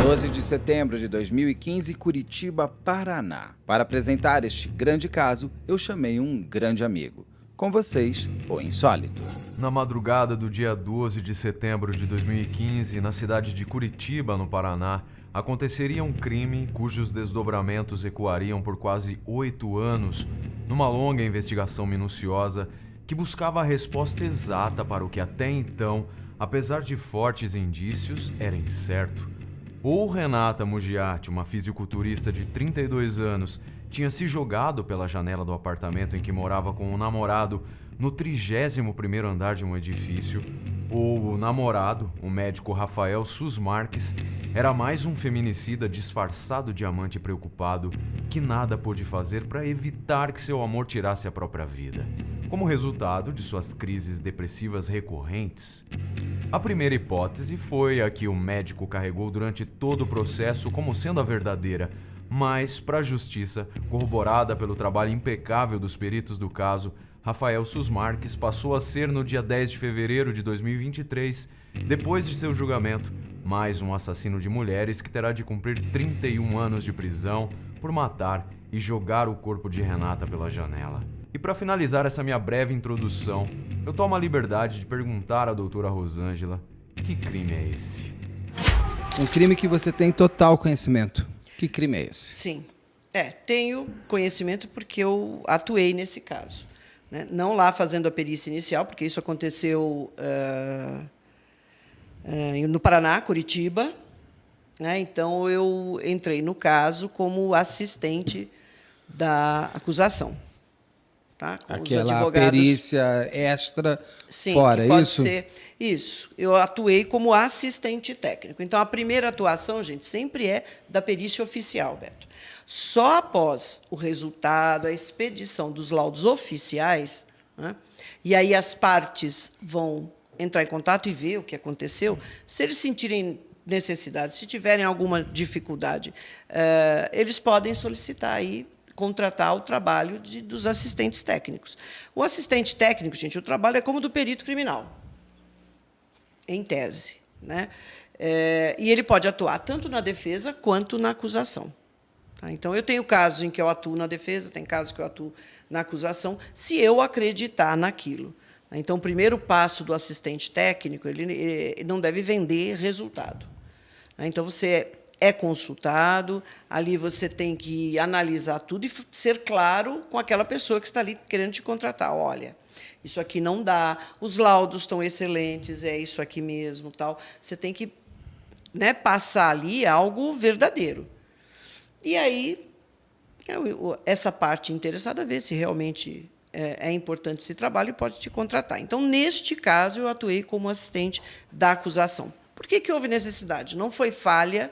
12 de setembro de 2015, Curitiba, Paraná. Para apresentar este grande caso, eu chamei um grande amigo. Com vocês, o Insólito. Na madrugada do dia 12 de setembro de 2015, na cidade de Curitiba, no Paraná, aconteceria um crime cujos desdobramentos ecoariam por quase 8 anos, numa longa investigação minuciosa que buscava a resposta exata para o que até então, apesar de fortes indícios, era incerto. Ou Renata Mugiati, uma fisiculturista de 32 anos, tinha se jogado pela janela do apartamento em que morava com o namorado no 31º andar de um edifício, ou o namorado, o médico Rafael Sus Marques, era mais um feminicida disfarçado de amante preocupado que nada pôde fazer para evitar que seu amor tirasse a própria vida, como resultado de suas crises depressivas recorrentes. A primeira hipótese foi a que o médico carregou durante todo o processo como sendo a verdadeira, mas, para a justiça, corroborada pelo trabalho impecável dos peritos do caso, Rafael Sus Marques passou a ser, no dia 10 de fevereiro de 2023, depois de seu julgamento, mais um assassino de mulheres que terá de cumprir 31 anos de prisão por matar e jogar o corpo de Renata pela janela. E para finalizar essa minha breve introdução, eu tomo a liberdade de perguntar à doutora Rosângela, que crime é esse? Um crime que você tem total conhecimento. Que crime é esse? Sim, tenho conhecimento porque eu atuei nesse caso, né? Não lá fazendo a perícia inicial, porque isso aconteceu no Paraná, Curitiba, né? Então, eu entrei no caso como assistente da acusação. Tá? Aquela perícia extra. Sim, fora, que pode isso? Ser isso. Eu atuei como assistente técnico. Então, a primeira atuação, gente, sempre é da perícia oficial, Beto. Só após o resultado, a expedição dos laudos oficiais, né, e aí as partes vão entrar em contato e ver o que aconteceu, se eles sentirem necessidade, se tiverem alguma dificuldade, eles podem solicitar aí contratar o trabalho dos assistentes técnicos. O assistente técnico, gente, o trabalho é como do perito criminal, em tese, né? E ele pode atuar tanto na defesa quanto na acusação. Tá? Então, eu tenho casos em que eu atuo na defesa, tem casos que eu atuo na acusação, se eu acreditar naquilo. Então, o primeiro passo do assistente técnico, ele não deve vender resultado. Então, você é consultado, ali você tem que analisar tudo e ser claro com aquela pessoa que está ali querendo te contratar. Olha, isso aqui não dá, os laudos estão excelentes, é isso aqui mesmo, tal. Você tem que, né, passar ali algo verdadeiro. E aí, essa parte interessada vê se realmente é importante esse trabalho e pode te contratar. Então, neste caso, eu atuei como assistente da acusação. Por que houve necessidade? Não foi falha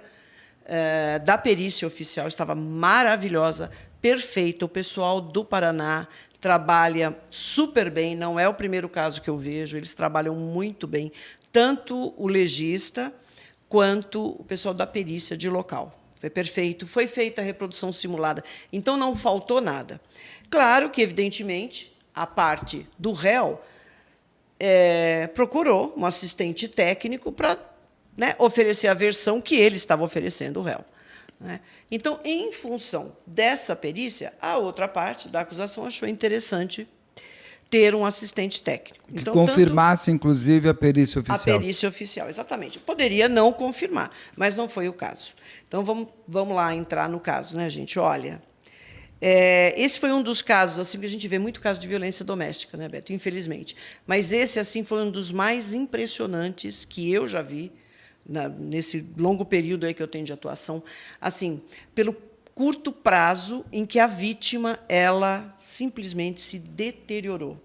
da perícia oficial, estava maravilhosa, perfeita. O pessoal do Paraná trabalha super bem, não é o primeiro caso que eu vejo, eles trabalham muito bem, tanto o legista quanto o pessoal da perícia de local. Foi perfeito, foi feita a reprodução simulada, então não faltou nada. Claro que, evidentemente, a parte do réu procurou um assistente técnico para, né, oferecer a versão que ele estava oferecendo ao réu. Né? Então, em função dessa perícia, a outra parte da acusação achou interessante ter um assistente técnico. Que então, confirmasse, inclusive, a perícia oficial. A perícia oficial, exatamente. Poderia não confirmar, mas não foi o caso. Então, vamos lá entrar no caso, né, gente? Olha, esse foi um dos casos, assim, que a gente vê muito caso de violência doméstica, né, Beto? Infelizmente. Mas esse, assim, foi um dos mais impressionantes que eu já vi nesse longo período aí que eu tenho de atuação, assim, pelo curto prazo em que a vítima ela simplesmente se deteriorou,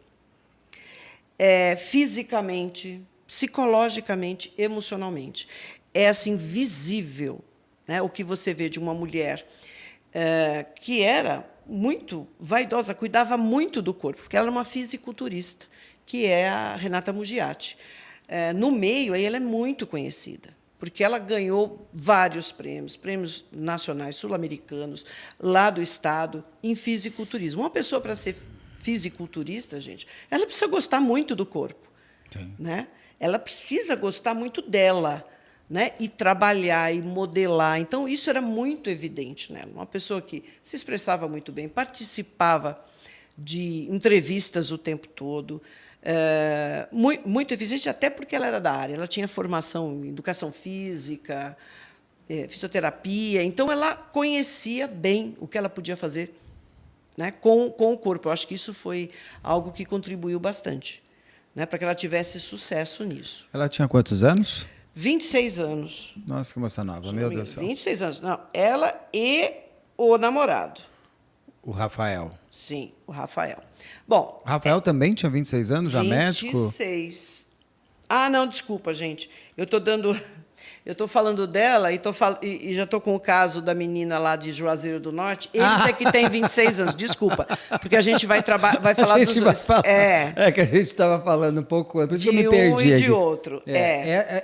fisicamente, psicologicamente, emocionalmente. É assim visível, né, o que você vê de uma mulher que era muito vaidosa, cuidava muito do corpo, porque ela era uma fisiculturista, que é a Renata Mugiati. No meio, aí, ela é muito conhecida, porque ela ganhou vários prêmios nacionais, sul-americanos, lá do Estado, em fisiculturismo. Uma pessoa, para ser fisiculturista, gente, ela precisa gostar muito do corpo. Né? Ela precisa gostar muito dela. né, e trabalhar e modelar. Então, isso era muito evidente nela. Uma pessoa que se expressava muito bem, participava de entrevistas o tempo todo, muito eficiente, até porque ela era da área. Ela tinha formação em educação física, fisioterapia, então ela conhecia bem o que ela podia fazer, né, com o corpo. Eu acho que isso foi algo que contribuiu bastante, né, para que ela tivesse sucesso nisso. Ela tinha quantos anos? 26 anos. Nossa, que moça nova, meu Deus do céu. 26 anos. Não, ela e o namorado. O Rafael. Sim, o Rafael. Bom, O Rafael também tinha 26 anos, já médico? 26. Ah, não, desculpa, gente. Eu estou falando dela e já estou com o caso da menina lá de Juazeiro do Norte. Eles é que tem 26 anos, desculpa. Porque a gente vai falar dos dois. É que a gente estava falando um pouco, por isso que eu me De perdi um e aqui. de outro.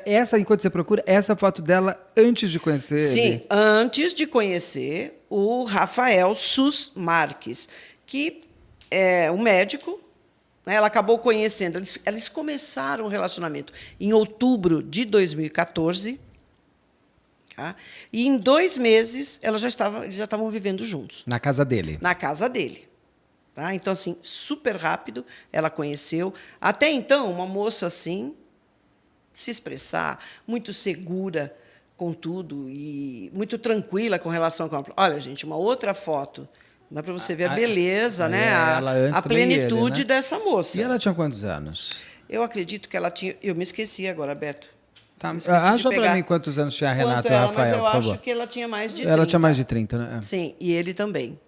Essa, enquanto você procura, essa foto dela antes de conhecer Sim, ele. antes de conhecer o Rafael Sus Marques, que é um médico, né? Ela acabou conhecendo. Eles começaram o relacionamento em outubro de 2014. Tá? E em 2 meses eles já estavam vivendo juntos. Na casa dele. Na casa dele. Tá? Então, assim, super rápido, ela conheceu. Até então, uma moça assim, se expressar, muito segura com tudo e muito tranquila com relação a... Olha, gente, uma outra foto. Dá para você ver a beleza, né? A plenitude, né, dessa moça. E ela tinha quantos anos? Eu acredito que ela tinha... Eu me esqueci agora, Beto. Tá, acha para mim quantos anos tinha a Renata e o Rafael, mas eu por favor. acho que ela tinha mais de 30. Ela tinha mais de 30, né? Sim, e ele também.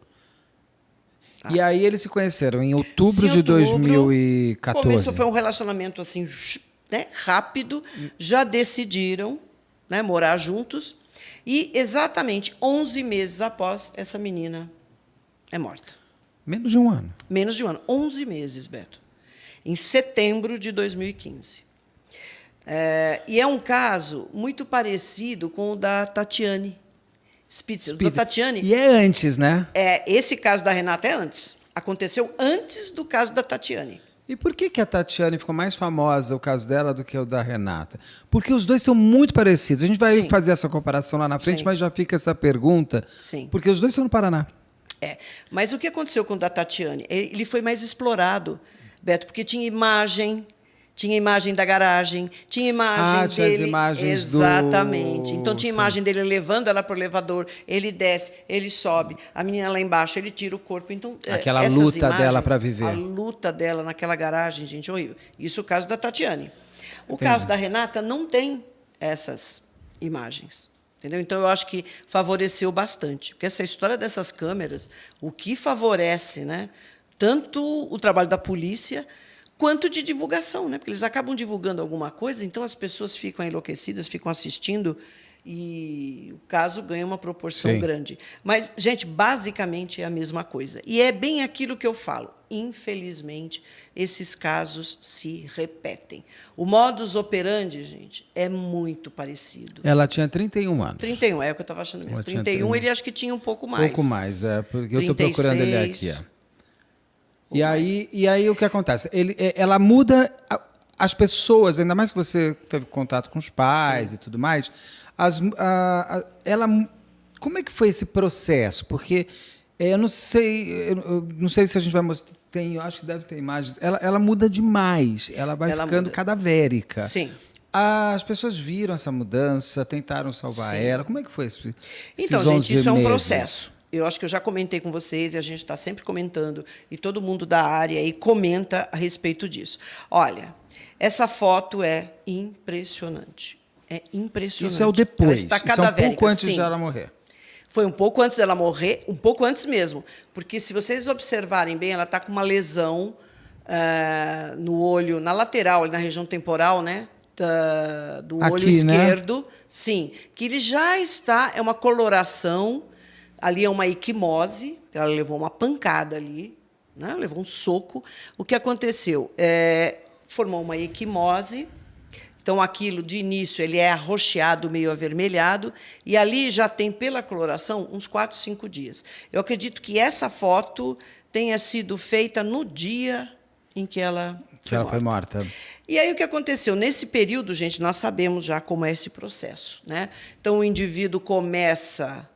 Tá. E aí eles se conheceram em outubro de 2014. Começou, foi um relacionamento assim, né, rápido. Já decidiram, né, morar juntos. E exatamente 11 meses após, essa menina é morta. Menos de um ano. Menos de um ano. 11 meses, Beto. Em setembro de 2015. E é um caso muito parecido com o da Tatiane Spitzer. Da Tatiane, e é antes, né? Esse caso da Renata é antes. Aconteceu antes do caso da Tatiane. E por que a Tatiane ficou mais famosa, o caso dela, do que o da Renata? Porque os dois são muito parecidos. A gente vai fazer essa comparação lá na frente, mas já fica essa pergunta. Sim. Porque os dois são no Paraná. Mas o que aconteceu com o da Tatiane? Ele foi mais explorado, Beto, porque tinha imagem da garagem, tinha imagem tinha dele. As imagens exatamente. Então tinha imagem dele levando ela para o elevador, ele desce, ele sobe, a menina lá embaixo, ele tira o corpo. Então, aquela luta imagens, dela para viver. A luta dela naquela garagem, gente, horrível. Isso é o caso da Tatiane. O caso da Renata não tem essas imagens. Entendeu? Então, eu acho que favoreceu bastante. Porque essa história dessas câmeras, o que favorece, né, tanto o trabalho da polícia quanto de divulgação, né? Porque eles acabam divulgando alguma coisa, então as pessoas ficam enlouquecidas, ficam assistindo e o caso ganha uma proporção grande. Mas, gente, basicamente é a mesma coisa. E é bem aquilo que eu falo. Infelizmente, esses casos se repetem. O modus operandi, gente, é muito parecido. Ela tinha 31 anos. 31, é o que eu estava achando mesmo. 31, ele acho que tinha um pouco mais. Pouco mais, porque eu estou procurando ele aqui. E aí o que acontece? Ela muda as pessoas, ainda mais que você teve contato com os pais e tudo mais. Como é que foi esse processo? Porque eu não sei se a gente vai mostrar. Eu acho que deve ter imagens. Ela muda demais. Ela vai ficando cadavérica. Sim. As pessoas viram essa mudança, tentaram salvar ela. Como é que foi esses Então, 11 gente, isso é um meses? processo. Eu acho que eu já comentei com vocês e a gente está sempre comentando, e todo mundo da área aí comenta a respeito disso. Olha, essa foto é impressionante. É impressionante. Isso é o depois. Ela está cadavérica. Isso é um pouco antes de ela morrer. Foi um pouco antes dela morrer, um pouco antes mesmo. Porque, se vocês observarem bem, ela está com uma lesão no olho, na lateral, na região temporal, né? Do olho aqui, esquerdo. Né? Sim, que ele já está, é uma coloração. Ali é uma equimose, ela levou uma pancada ali, né? Levou um soco. O que aconteceu? Formou uma equimose, então aquilo, de início, ele é arroxeado, meio avermelhado, e ali já tem, pela coloração, uns 4, 5 dias. Eu acredito que essa foto tenha sido feita no dia em que ela foi morta. E aí o que aconteceu? Nesse período, gente, nós sabemos já como é esse processo, né? Então, o indivíduo começa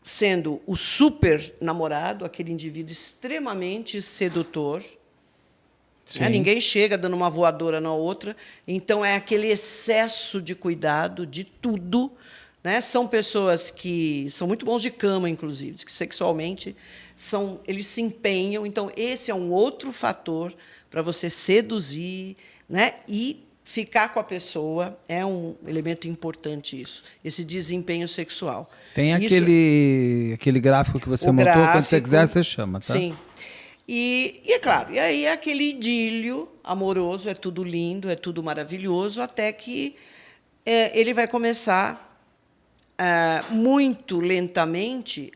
sendo o super namorado, aquele indivíduo extremamente sedutor. Né? Ninguém chega dando uma voadora na outra. Então, é aquele excesso de cuidado de tudo. Né? São pessoas que são muito bons de cama, inclusive, que sexualmente eles se empenham. Então, esse é um outro fator para você seduzir, né? E ficar com a pessoa. É um elemento importante isso, esse desempenho sexual. Tem aquele gráfico que você montou, quando você quiser, você chama, tá? Sim. E é claro, e aí é aquele idílio amoroso, é tudo lindo, é tudo maravilhoso, até que ele vai começar muito lentamente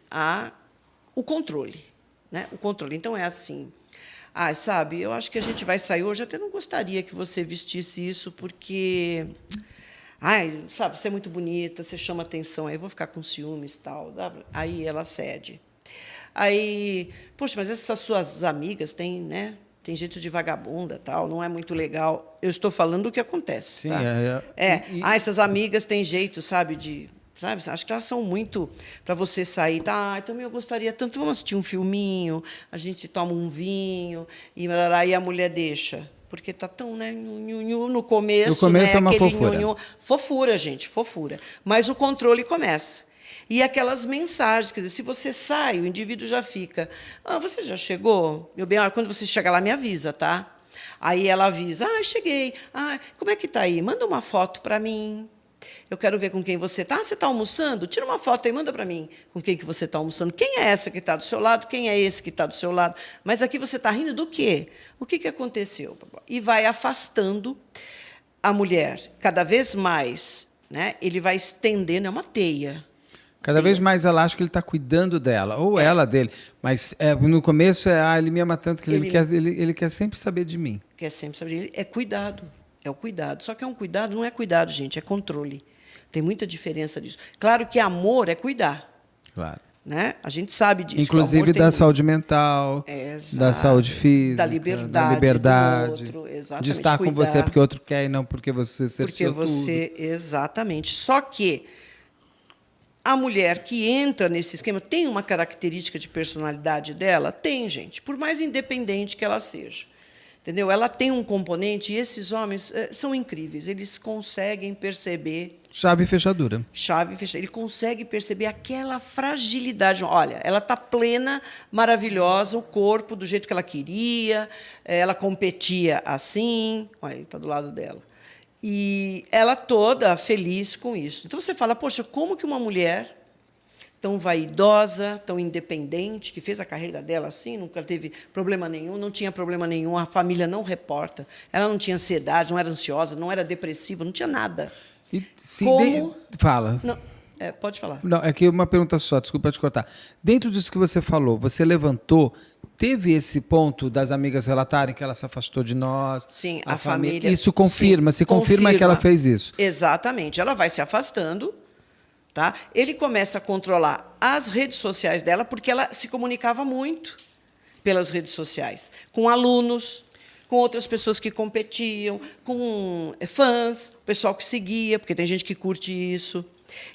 o controle. Né? O controle. Então, é assim, sabe, eu acho que a gente vai sair hoje, até não gostaria que você vestisse isso, porque... sabe, você é muito bonita, você chama atenção, aí eu vou ficar com ciúmes e tal. Aí ela cede. Aí, poxa, mas essas suas amigas têm, né, tem jeito de vagabunda, tal, não é muito legal. Eu estou falando do que acontece. Sim, tá? Essas amigas têm jeito, sabe, acho que elas são muito para você sair. Tá, também eu gostaria tanto, vamos assistir um filminho, a gente toma um vinho, e a mulher deixa. Porque está tão, né, no começo. No começo, né, é uma fofura. Fofura, gente, fofura. Mas o controle começa. E aquelas mensagens, quer dizer, se você sai, o indivíduo já fica. Você já chegou? Meu bem, quando você chegar lá, me avisa, tá? Aí ela avisa, cheguei. Como é que está aí? Manda uma foto para mim. Eu quero ver com quem você está. Você está almoçando? Tira uma foto aí, manda para mim com quem que você está almoçando. Quem é essa que está do seu lado? Quem é esse que está do seu lado? Mas aqui você está rindo do quê? O que aconteceu? E vai afastando a mulher cada vez mais. Né? Ele vai estendendo, é uma teia. Cada vez mais ela acha que ele está cuidando dela, ou ela dele. Mas no começo ele me ama tanto que ele quer sempre saber de mim. Quer sempre saber de mim. É cuidado. É o cuidado. Só que é um cuidado, não é cuidado, gente, é controle. Tem muita diferença disso. Claro que amor é cuidar. Claro. Né? A gente sabe disso. Inclusive da saúde mental, da saúde física, da liberdade do outro, exatamente, de estar com você porque o outro quer e não porque você cerceou tudo. Exatamente. Só que a mulher que entra nesse esquema tem uma característica de personalidade dela? Tem, gente, por mais independente que ela seja. Entendeu? Ela tem um componente, e esses homens são incríveis, eles conseguem perceber... Chave e fechadura. Chave e fechadura. Ele consegue perceber aquela fragilidade. Olha, ela está plena, maravilhosa, o corpo do jeito que ela queria, ela competia assim, olha, ele está do lado dela. E ela toda feliz com isso. Então, você fala, poxa, como que uma mulher tão vaidosa, tão independente, que fez a carreira dela assim, nunca teve problema nenhum, não tinha problema nenhum, a família não reporta, ela não tinha ansiedade, não era ansiosa, não era depressiva, não tinha nada. Fala. Não, pode falar. Não, é que uma pergunta só, desculpa te cortar. Dentro disso que você falou, você levantou, teve esse ponto das amigas relatarem que ela se afastou de nós? Sim, a família. Isso confirma, sim, se confirma que ela fez isso. Exatamente, ela vai se afastando. Tá? Ele começa a controlar as redes sociais dela, porque ela se comunicava muito pelas redes sociais, com alunos, com outras pessoas que competiam, com fãs, o pessoal que seguia, porque tem gente que curte isso.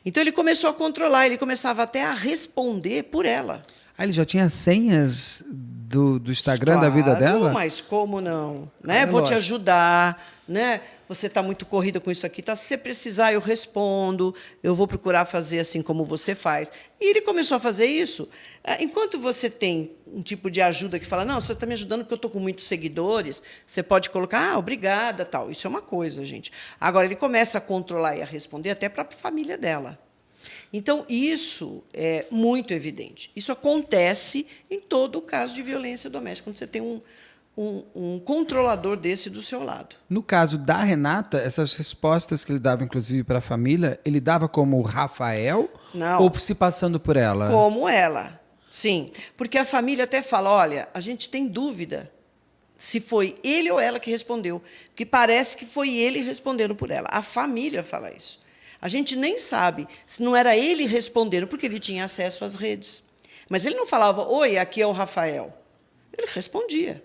Então, ele começou a controlar, ele começava até a responder por ela. Ele já tinha senhas do Instagram, claro, da vida dela? Mas como não? Né? Vou te ajudar. Né? Você está muito corrida com isso aqui. Tá? Se você precisar, eu respondo. Eu vou procurar fazer assim como você faz. E ele começou a fazer isso. Enquanto você tem um tipo de ajuda que fala, não, você está me ajudando porque eu estou com muitos seguidores, você pode colocar, obrigada, tal. Isso é uma coisa, gente. Agora, ele começa a controlar e a responder até para a família dela. Então, isso é muito evidente. Isso acontece em todo o caso de violência doméstica, quando você tem um controlador desse do seu lado. No caso da Renata, essas respostas que ele dava, inclusive, para a família, ele dava como Rafael? Não. Ou se passando por ela? Como ela, sim. Porque a família até fala, olha, a gente tem dúvida se foi ele ou ela que respondeu, porque parece que foi ele respondendo por ela. A família fala isso. A gente nem sabe se não era ele respondendo, porque ele tinha acesso às redes. Mas ele não falava, oi, aqui é o Rafael. Ele respondia.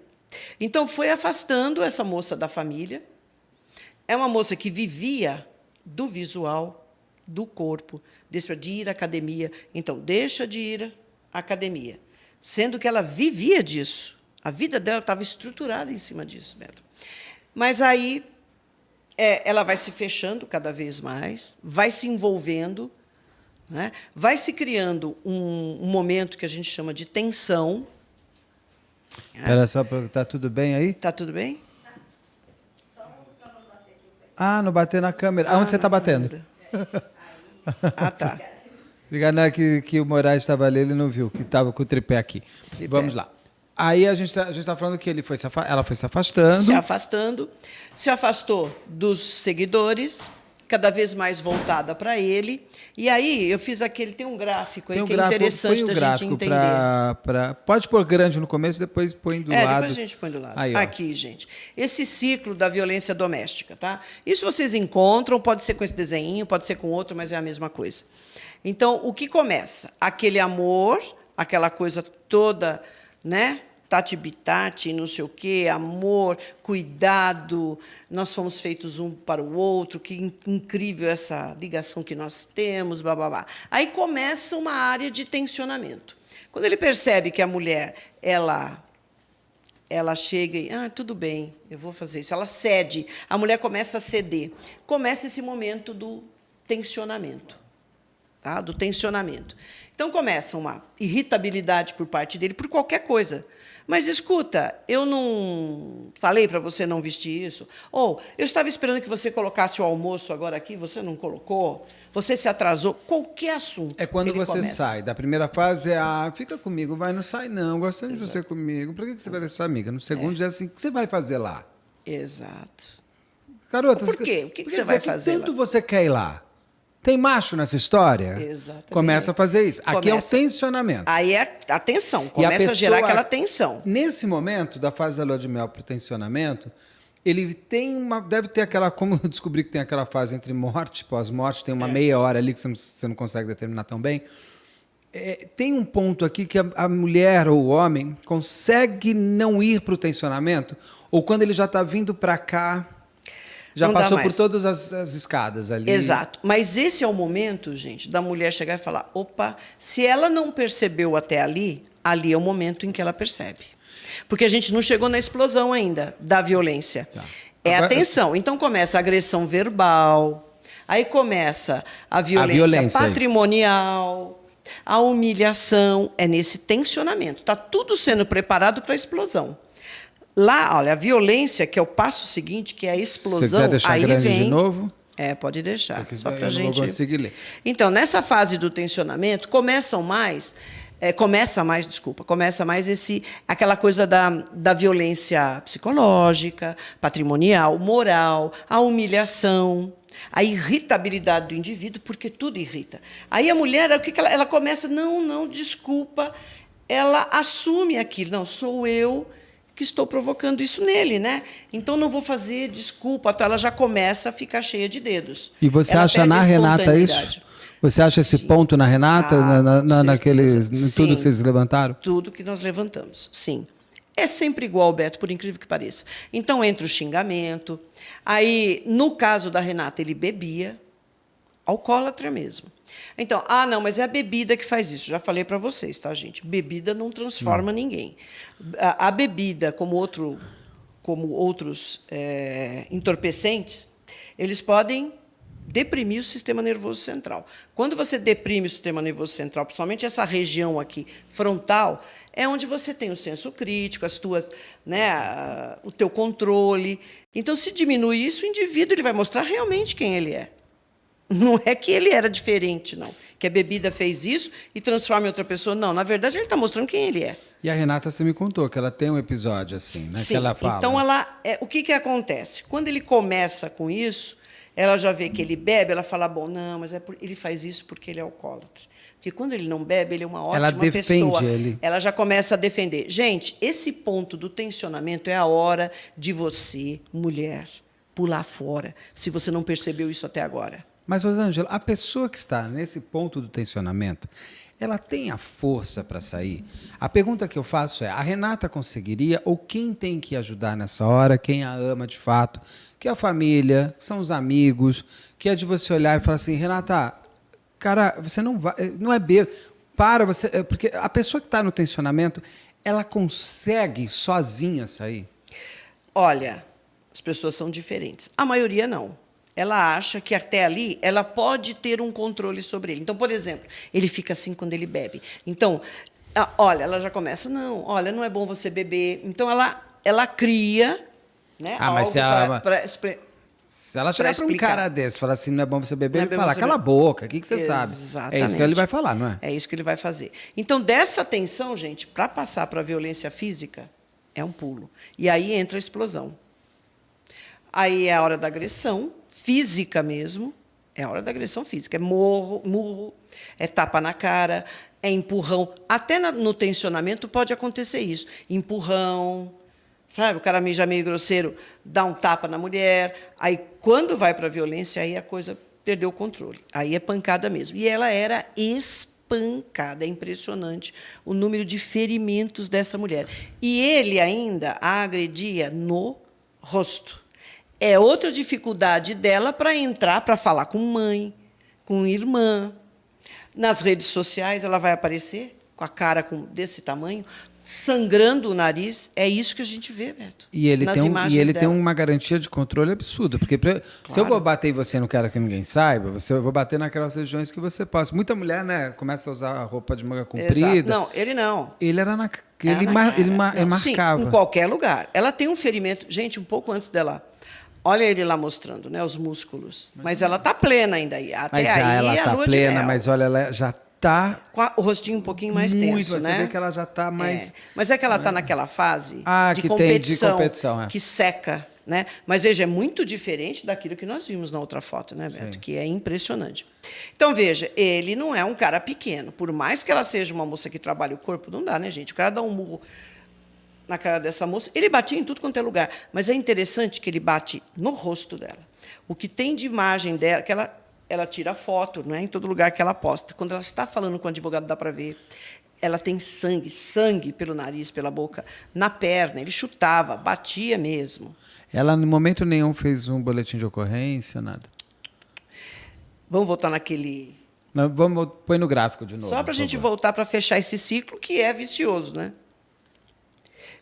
Então, foi afastando essa moça da família. É uma moça que vivia do visual, do corpo, de ir à academia. Então, deixa de ir à academia. Sendo que ela vivia disso. A vida dela estava estruturada em cima disso, Beto. Mas aí ela vai se fechando cada vez mais, vai se envolvendo, né? Vai se criando um momento que a gente chama de tensão. Espera só, está tudo bem aí? Está tudo bem? Ah, não bater na câmera. Onde você está batendo? Ah, tá. Obrigado, não, que o Moraes estava ali, ele não viu, que estava com o tripé aqui. Tripé. Vamos lá. Aí a gente tá falando que ela foi se afastando. Se afastou dos seguidores, cada vez mais voltada para ele. E aí eu fiz tem um gráfico aí que é interessante da gente entender. Pode pôr grande no começo, depois põe do lado. Depois a gente põe do lado. Aí, aqui, gente. Esse ciclo da violência doméstica, tá? Isso vocês encontram, pode ser com esse desenho, pode ser com outro, mas é a mesma coisa. Então, o que começa? Aquele amor, aquela coisa toda, né? Tati-bitati, não sei o quê, amor, cuidado, nós fomos feitos um para o outro, que incrível essa ligação que nós temos, bababá. Aí começa uma área de tensionamento. Quando ele percebe que a mulher, ela chega e, tudo bem, eu vou fazer isso. Ela cede, a mulher começa a ceder. Começa esse momento do tensionamento. Tá? Do tensionamento. Então, começa uma irritabilidade por parte dele por qualquer coisa. Mas, escuta, eu não falei para você não vestir isso? Ou, eu estava esperando que você colocasse o almoço agora aqui, você não colocou? Você se atrasou? Qualquer assunto. É quando você sai. Da primeira fase fica comigo, não sai não, gostando de você comigo. Por que você vai ver sua amiga? No segundo já é assim, o que você vai fazer lá? Exato. Garota, por quê? O que você vai fazer tanto lá? Você quer ir lá? Tem macho nessa história? Exatamente. Começa a fazer isso. Aqui é o tensionamento. Aí é a tensão. Começa a gerar aquela tensão. Nesse momento, da fase da lua de mel para o tensionamento, ele deve ter aquela... Como eu descobri que tem aquela fase entre morte e pós-morte, tem uma meia hora ali que você não consegue determinar tão bem. Tem um ponto aqui que a mulher ou o homem consegue não ir para o tensionamento, ou quando ele já está vindo para cá... Já passou por todas as escadas ali. Exato. Mas esse é o momento, gente, da mulher chegar e falar, opa, se ela não percebeu até ali é o momento em que ela percebe. Porque a gente não chegou na explosão ainda da violência. Tá. A tensão. Então, começa a agressão verbal, aí começa a violência patrimonial, a humilhação. É nesse tensionamento. Está tudo sendo preparado para a explosão. Lá, olha, a violência, que é o passo seguinte, que é a explosão. Se quiser deixar aí grande vem, de novo? Pode deixar. Porque só para a gente. Não vou conseguir ler. Então, nessa fase do tensionamento, começa mais aquela coisa da violência psicológica, patrimonial, moral, a humilhação, a irritabilidade do indivíduo, porque tudo irrita. Aí a mulher, o que ela começa? Não, desculpa. Ela assume aquilo. Não, sou eu que estou provocando isso nele, né? Então não vou fazer desculpa. Então ela já começa a ficar cheia de dedos. E você acha na Renata isso? Você acha esse ponto na Renata, tudo que vocês levantaram? Tudo que nós levantamos, sim. É sempre igual, Beto, por incrível que pareça. Então entra o xingamento. Aí, no caso da Renata, ele bebia, alcoólatra mesmo. Então, não, mas é a bebida que faz isso. Já falei para vocês, tá, gente? Bebida não transforma ninguém. A bebida, como outros entorpecentes, eles podem deprimir o sistema nervoso central. Quando você deprime o sistema nervoso central, principalmente essa região aqui, frontal, é onde você tem o senso crítico, o teu controle. Então, se diminui isso, o indivíduo ele vai mostrar realmente quem ele é. Não é que ele era diferente, não. Que a bebida fez isso e transforma em outra pessoa. Não, na verdade, ele está mostrando quem ele é. E a Renata, você me contou que ela tem um episódio assim, né? Sim, que ela fala. Então, o que acontece? Quando ele começa com isso, ela já vê que ele bebe, ela fala, não, mas ele faz isso porque ele é alcoólatra. Porque quando ele não bebe, ele é uma ótima pessoa. Ela defende ele. Ela já começa a defender. Gente, esse ponto do tensionamento é a hora de você, mulher, pular fora, se você não percebeu isso até agora. Mas, Rosângela, a pessoa que está nesse ponto do tensionamento, ela tem a força para sair? A pergunta que eu faço é, a Renata conseguiria, ou quem tem que ajudar nessa hora, quem a ama de fato, que é a família, que são os amigos, que é de você olhar e falar assim, Renata, cara, você não vai, não é bêbado, para, você, porque a pessoa que está no tensionamento, ela consegue sozinha sair? Olha, as pessoas são diferentes. A maioria não. Ela acha que até ali ela pode ter um controle sobre ele. Então, por exemplo, ele fica assim quando ele bebe. Então, olha, ela já começa, não, olha, não é bom você beber. Então, ela cria, né, mas se algo ela, se ela chegar para um cara desse e falar assim, não é bom você beber, ele fala, cala a boca, o que você sabe? Exatamente. É isso que ele vai falar, não é? É isso que ele vai fazer. Então, dessa tensão, gente, para passar para a violência física, é um pulo. E aí entra a explosão. Aí é a hora da agressão física mesmo, é a hora da agressão física. É murro, é tapa na cara, é empurrão. Até no tensionamento pode acontecer isso. Empurrão, sabe? O cara já meio grosseiro, dá um tapa na mulher. Aí, quando vai para a violência, aí a coisa perdeu o controle. Aí é pancada mesmo. E ela era espancada. É impressionante o número de ferimentos dessa mulher. E ele ainda a agredia no rosto. É outra dificuldade dela para entrar, para falar com mãe, com irmã. Nas redes sociais, ela vai aparecer com a cara desse tamanho, sangrando o nariz. É isso que a gente vê, Beto. E ele, tem uma garantia de controle absurda. Porque se eu vou bater em você, não quero que ninguém saiba, eu vou bater naquelas regiões que você possa. Muita mulher, né, começa a usar roupa de manga comprida. Exato. Não, ele não. Ele era ele marcava. Sim, em qualquer lugar. Ela tem um ferimento. Gente, um pouco antes dela. Olha ele lá mostrando, né, os músculos. Mas ela está plena ainda aí. Até mas aí ela está plena, mas olha, ela já está o rostinho um pouquinho mais tenso, né? Você vê que ela já está mais... Mas é que ela está naquela fase de competição, que seca, né? Mas veja, é muito diferente daquilo que nós vimos na outra foto, né, Beto? Sim. Que é impressionante. Então, veja, ele não é um cara pequeno. Por mais que ela seja uma moça que trabalha o corpo, não dá, né, gente? O cara dá um murro na cara dessa moça, ele batia em tudo quanto é lugar. Mas é interessante que ele bate no rosto dela. O que tem de imagem dela, que ela tira foto, né, em todo lugar que ela posta. Quando ela está falando com o advogado, dá para ver. Ela tem sangue pelo nariz, pela boca, na perna. Ele chutava, batia mesmo. Ela, em momento nenhum, fez um boletim de ocorrência, nada? Vamos voltar naquele... Não, põe no gráfico de novo. Só para a gente voltar para fechar esse ciclo, que é vicioso, né?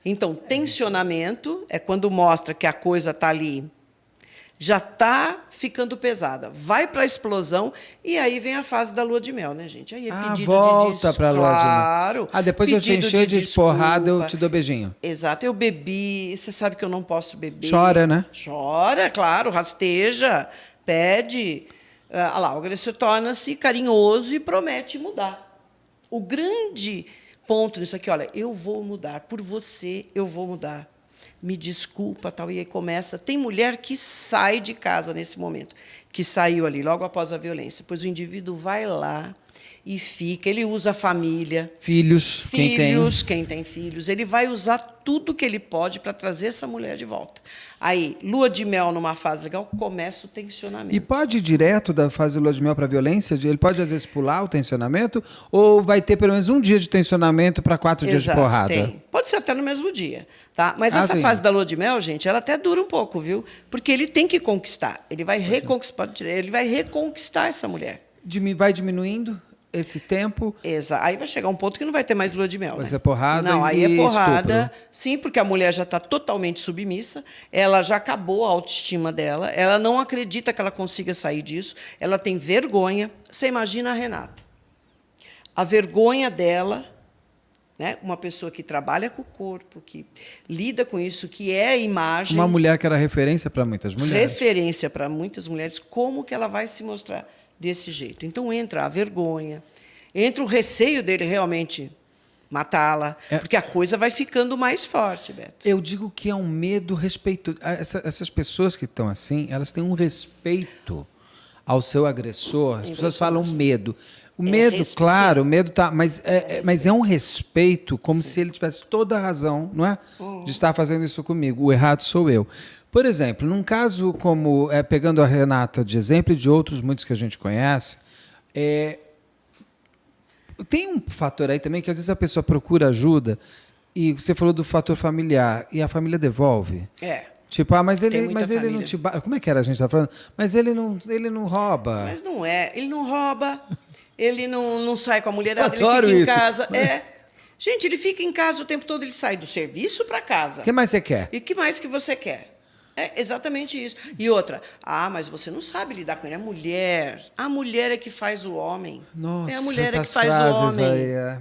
Então, tensionamento é quando mostra que a coisa está ali, já está ficando pesada. Vai para a explosão e aí vem a fase da lua de mel, né, gente? Aí é pedido volta para a lua de mel. Claro. Depois eu te encher de porrada, eu te dou beijinho. Exato. Eu bebi, você sabe que eu não posso beber. Chora, né? Chora, claro, rasteja, pede. O agressor torna-se carinhoso e promete mudar. O grande ponto nisso aqui, olha, eu vou mudar, por você eu vou mudar. Me desculpa, tal, e aí começa. Tem mulher que sai de casa nesse momento, que saiu ali logo após a violência, pois o indivíduo vai lá e fica, ele usa a família. Filhos, quem tem filhos, ele vai usar tudo que ele pode para trazer essa mulher de volta. Aí, lua de mel numa fase legal, começa o tensionamento. E pode ir direto da fase de lua de mel para a violência? Ele pode, às vezes, pular o tensionamento? Ou vai ter pelo menos um dia de tensionamento para 4 dias de porrada? Tem. Pode ser até no mesmo dia. Tá? Mas essa fase da lua de mel, gente, ela até dura um pouco, viu? Porque ele tem que conquistar. Ele vai reconquistar essa mulher. Vai diminuindo esse tempo? Exato. Aí vai chegar um ponto que não vai ter mais lua de mel. Vai ser porrada. Não, aí é porrada. Estupro. Sim, porque a mulher já está totalmente submissa, ela já acabou a autoestima dela, ela não acredita que ela consiga sair disso, ela tem vergonha. Você imagina a Renata. A vergonha dela, né? Uma pessoa que trabalha com o corpo, que lida com isso, que é a imagem. Uma mulher que era referência para muitas mulheres. Referência para muitas mulheres, como que ela vai se mostrar desse jeito? Então entra a vergonha, entra o receio dele realmente matá-la, porque a coisa vai ficando mais forte, Beto. Eu digo que é um medo respeitoso. Essas pessoas que estão assim, elas têm um respeito ao seu agressor. As pessoas falam medo. O medo, claro, o medo tá, mas é um respeito, como se ele tivesse toda a razão, não é, de estar fazendo isso comigo. O errado sou eu. Por exemplo, num caso como, pegando a Renata de exemplo e de outros muitos que a gente conhece, Tem um fator aí também que às vezes a pessoa procura ajuda e você falou do fator familiar e a família devolve. Tipo, mas ele não te... Como é que era a gente tá falando? Mas ele não rouba. Mas não é. Ele não rouba, ele não sai com a mulherada, ele Adoro fica em isso. casa. Gente, ele fica em casa o tempo todo, ele sai do serviço para casa. O que mais você quer? E o que mais que você quer? É exatamente isso. E outra, mas você não sabe lidar com ele. A mulher é que faz o homem. Nossa, é a mulher essas que faz o frases homem. aí,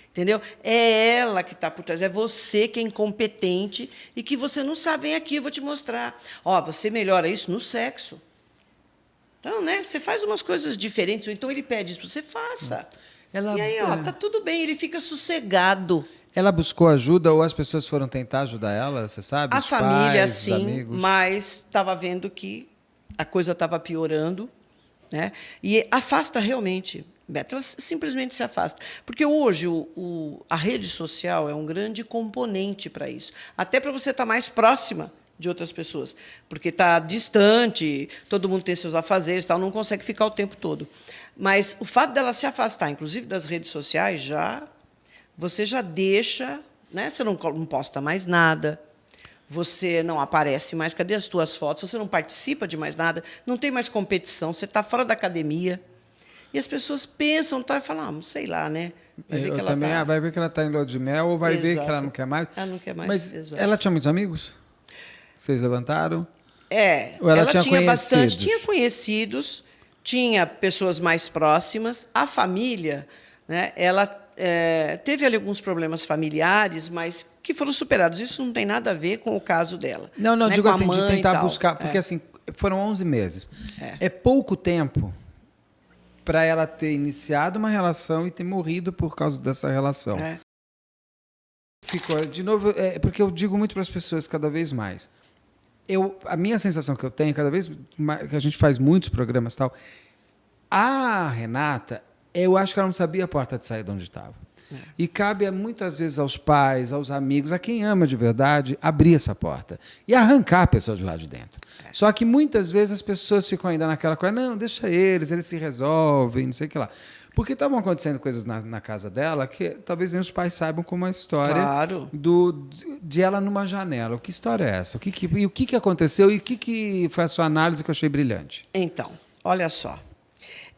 Entendeu? É ela que está por trás. É você que é incompetente e que você não sabe. Vem aqui, eu vou te mostrar. Você melhora isso no sexo. Então, né? Você faz umas coisas diferentes, ou então ele pede isso, você faça. E aí, tá tudo bem, ele fica sossegado. Ela buscou ajuda ou as pessoas foram tentar ajudar ela, você sabe? A Os família, pais, sim, amigos. mas estava vendo que a coisa estava piorando, né? E afasta realmente, Beto, ela simplesmente se afasta. Porque hoje a rede social é um grande componente para isso. Até para você estar mais próxima de outras pessoas. Porque está distante, todo mundo tem seus afazeres, tal, não consegue ficar o tempo todo. Mas o fato dela se afastar, inclusive das redes sociais, você já deixa, né? Você não posta mais nada, você não aparece mais, cadê as tuas fotos? Você não participa de mais nada, não tem mais competição, você está fora da academia. E as pessoas pensam e falam, sei lá, né? Vai ver que ela está em lua de mel ou vai ver que ela não quer mais. Ela não quer mais. Mas ela tinha muitos amigos? Vocês levantaram? Ou ela tinha bastante, tinha conhecidos, tinha pessoas mais próximas. A família, né? Ela teve ali alguns problemas familiares, mas que foram superados. Isso não tem nada a ver com o caso dela. Não, né? digo com assim, de tentar buscar, porque assim, foram 11 meses. É pouco tempo para ela ter iniciado uma relação e ter morrido por causa dessa relação. Ficou, de novo, porque eu digo muito para as pessoas cada vez mais. A minha sensação que eu tenho, cada vez mais, que a gente faz muitos programas e tal, a Renata, eu acho que ela não sabia a porta de saída onde estava. E cabe muitas vezes aos pais, aos amigos, a quem ama de verdade, abrir essa porta e arrancar a pessoa de lá de dentro. Só que muitas vezes as pessoas ficam ainda naquela coisa, não, deixa eles se resolvem, não sei o que lá. Porque estavam acontecendo coisas na casa dela que talvez nem os pais saibam como é a história de ela numa janela. Que história é essa? O que aconteceu e o que foi a sua análise que eu achei brilhante? Então, olha só.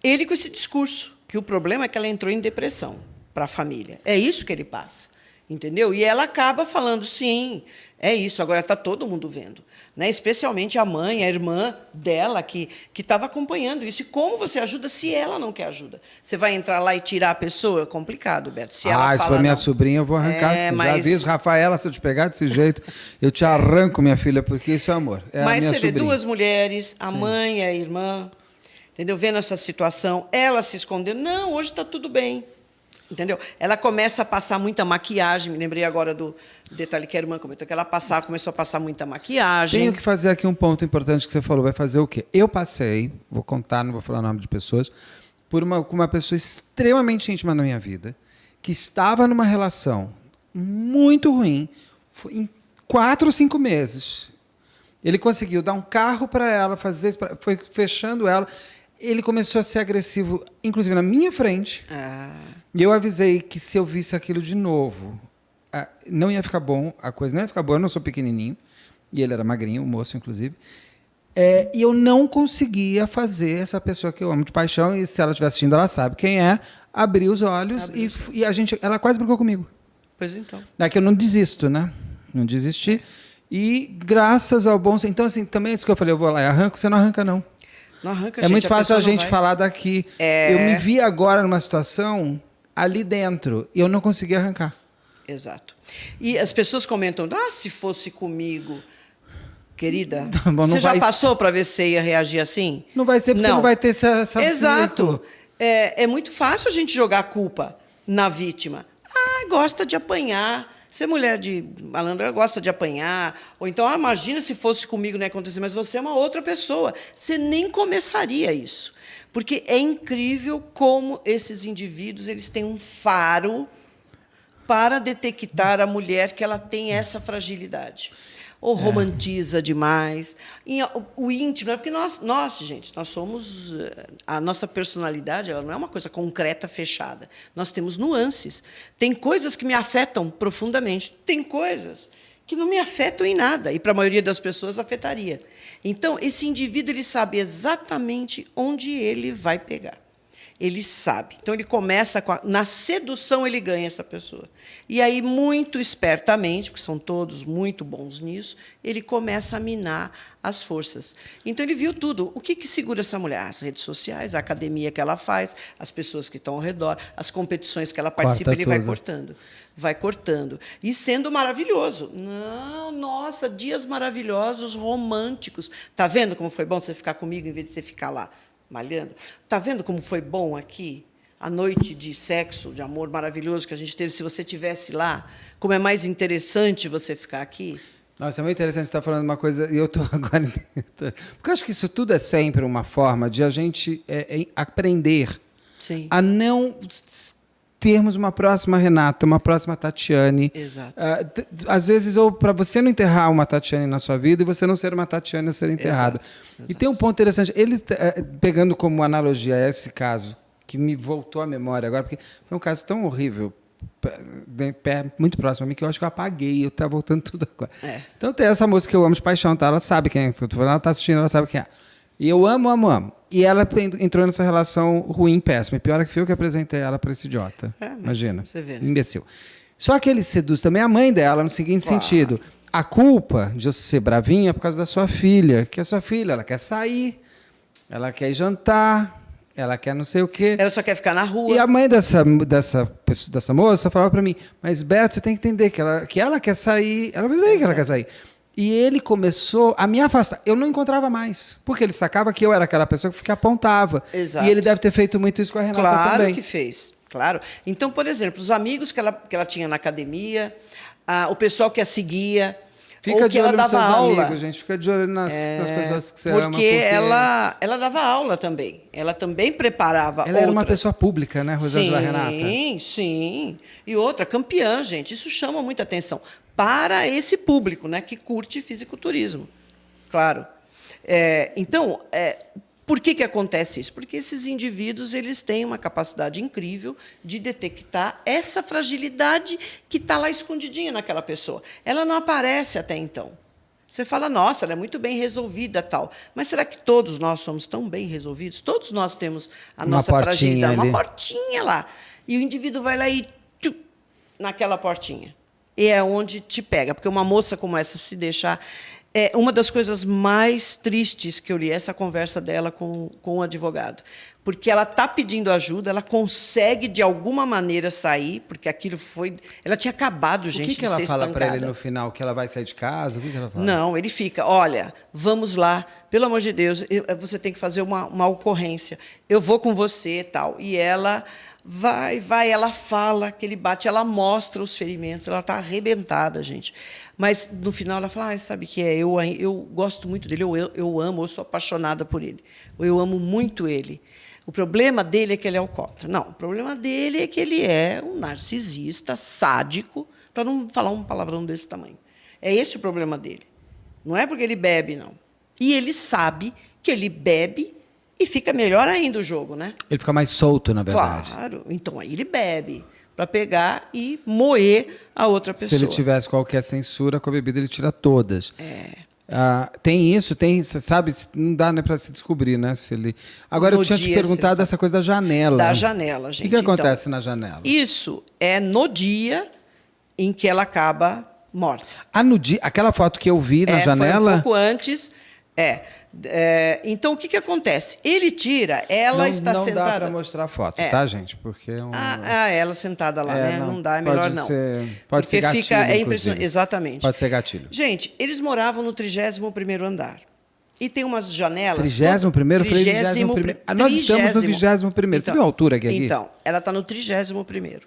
Ele com esse discurso, que o problema é que ela entrou em depressão para a família. É isso que ele passa. Entendeu? E ela acaba falando, sim, é isso, agora está todo mundo vendo. Né? Especialmente a mãe, a irmã dela, que estava acompanhando isso. E como você ajuda se ela não quer ajuda? Você vai entrar lá e tirar a pessoa? É complicado, Beto. Se ela se for minha sobrinha, eu vou arrancar sim. Mas... Já aviso, Rafaela, se eu te pegar desse jeito, eu te arranco, minha filha, porque isso é amor. Mas a minha você sobrinha. Vê duas mulheres, a mãe e a irmã, entendeu? Vendo essa situação, ela se escondendo. Não, hoje está tudo bem. Entendeu? Ela começa a passar muita maquiagem. Me lembrei agora do detalhe que a irmã comentou, que ela começou a passar muita maquiagem. Tenho que fazer aqui um ponto importante que você falou. Vai fazer o quê? Eu passei, vou contar, não vou falar o nome de pessoas, por uma pessoa extremamente íntima na minha vida, que estava numa relação muito ruim, em 4 ou 5 meses. Ele conseguiu dar um carro para ela, fazer isso, foi fechando ela. Ele começou a ser agressivo, inclusive na minha frente. E eu avisei que se eu visse aquilo de novo, não ia ficar bom, a coisa não ia ficar boa. Eu não sou pequenininho, e ele era magrinho, o moço, inclusive. E eu não conseguia fazer essa pessoa que eu amo de paixão, e se ela estiver assistindo, ela sabe quem é, abrir os olhos, e ela quase brigou comigo. Pois então. Daqui eu não desisto, né? Não desisti. E graças ao bom... Então, assim, também é isso que eu falei, eu vou lá e arranco, você não arranca, não. Não arranca, gente, muito fácil a gente falar daqui. Eu me vi agora numa situação ali dentro e eu não consegui arrancar. Exato. E as pessoas comentam, se fosse comigo, querida, você já passou para ver se você ia reagir assim? Não vai ser, porque você não vai ter essa Exato. É muito fácil a gente jogar a culpa na vítima. Gosta de apanhar. Você é mulher de malandra, gosta de apanhar. Ou então, imagina se fosse comigo, não ia acontecer, mas você é uma outra pessoa. Você nem começaria isso. Porque é incrível como esses indivíduos eles têm um faro para detectar a mulher que ela tem essa fragilidade. ou romantiza demais. O íntimo, é porque gente, nós somos... A nossa personalidade, ela não é uma coisa concreta, fechada. Nós temos nuances. Tem coisas que me afetam profundamente. Tem coisas que não me afetam em nada, e para a maioria das pessoas afetaria. Então, esse indivíduo ele sabe exatamente onde ele vai pegar. Ele sabe. Então, ele começa na sedução, ele ganha essa pessoa. E aí, muito espertamente, porque são todos muito bons nisso, ele começa a minar as forças. Então, ele viu tudo. O que segura essa mulher? As redes sociais, a academia que ela faz, as pessoas que estão ao redor, as competições que ela participa, ele vai cortando. Vai cortando. E sendo maravilhoso. Não, nossa, dias maravilhosos, românticos. Está vendo como foi bom você ficar comigo em vez de você ficar lá malhando? Está vendo como foi bom aqui? A noite de sexo, de amor maravilhoso que a gente teve. Se você estivesse lá, como é mais interessante você ficar aqui? Nossa, é muito interessante você estar falando uma coisa, e eu estou agora... Porque eu acho que isso tudo é sempre uma forma de a gente aprender a não termos uma próxima Renata, uma próxima Tatiane. Exato. Às vezes, ou para você não enterrar uma Tatiane na sua vida e você não ser uma Tatiane a ser enterrada. Exato. E tem um ponto interessante. Ele, pegando como analogia esse caso, que me voltou à memória agora, porque foi um caso tão horrível, muito próximo a mim, que eu acho que eu apaguei, eu estava voltando tudo agora. Então tem essa moça que eu amo de paixão, tá? Ela sabe quem é, ela está assistindo, ela sabe quem é. E eu amo, amo, amo. E ela entrou nessa relação ruim, péssima. E pior é que foi eu que apresentei ela para esse idiota. Imagina. Você vê, né? Imbecil. Só que ele seduz também a mãe dela no seguinte sentido. A culpa de você ser bravinha é por causa da sua filha. Que a sua filha, ela quer sair, ela quer ir jantar, ela quer não sei o quê. Ela só quer ficar na rua. E a mãe dessa moça falava para mim, mas Beto, você tem que entender que ela quer sair. Ela vai dizer que ela quer sair. E ele começou a me afastar. Eu não encontrava mais. Porque ele sacava que eu era aquela pessoa que apontava. Exato. E ele deve ter feito muito isso com a Renata também. Claro que fez. Claro. Então, por exemplo, os amigos que ela tinha na academia, o pessoal que a seguia, Fica ou de que ela olho nos dava seus aula. amigos, gente. Fica de olho nas pessoas que você ama. Porque ela dava aula também. Ela também preparava Ela era uma pessoa pública, né, Rosângela Renata? Sim, sim. E outra, campeã, gente. Isso chama muita atenção para esse público, né, que curte fisiculturismo. Claro. Então, por que acontece isso? Porque esses indivíduos eles têm uma capacidade incrível de detectar essa fragilidade que está lá escondidinha naquela pessoa. Ela não aparece até então. Você fala, nossa, ela é muito bem resolvida, tal. Mas será que todos nós somos tão bem resolvidos? Todos nós temos a nossa fragilidade. Uma portinha lá. E o indivíduo vai lá e naquela portinha. E é onde te pega. Porque uma moça como essa, se deixar... uma das coisas mais tristes que eu li, essa conversa dela com o advogado. Porque ela está pedindo ajuda, ela consegue, de alguma maneira, sair, porque aquilo foi... Ela tinha acabado, gente, de ser espancada. O que ela fala para ele no final? Que ela vai sair de casa? O que ela fala? Não, ele fica, olha, vamos lá, pelo amor de Deus, você tem que fazer uma ocorrência. Eu vou com você e tal. E ela... Vai, ela fala que ele bate, ela mostra os ferimentos, ela está arrebentada, gente. Mas, no final, ela fala, sabe o que é? Eu gosto muito dele, eu amo, eu sou apaixonada por ele. Eu amo muito ele. O problema dele é que ele é alcoólatra. Não, o problema dele é que ele é um narcisista, sádico, para não falar um palavrão desse tamanho. É esse o problema dele. Não é porque ele bebe, não. E ele sabe que ele bebe e fica melhor ainda o jogo, né? Ele fica mais solto, na verdade. Claro. Então, aí ele bebe para pegar e moer a outra pessoa. Se ele tivesse qualquer censura com a bebida, ele tira todas. Tem isso, você sabe, não dá nem para se descobrir, né? Se ele... Agora, eu tinha te perguntado dessa coisa da janela. Da janela, gente. O que acontece na janela? Isso é no dia em que ela acaba morta. No dia, aquela foto que eu vi na janela... Foi um pouco antes... então, o que acontece? Ele tira, ela está sentada... Não dá para mostrar a foto, tá, gente? Porque ela sentada lá, né? Não dá, é melhor não. Pode ser gatilho, é impressionante. Exatamente. Pode ser gatilho. Gente, eles moravam no 31º andar. E tem umas janelas... 31º? Falei 21º. Nós estamos no 21º. Você viu a altura aqui? Então, ela está no 31º.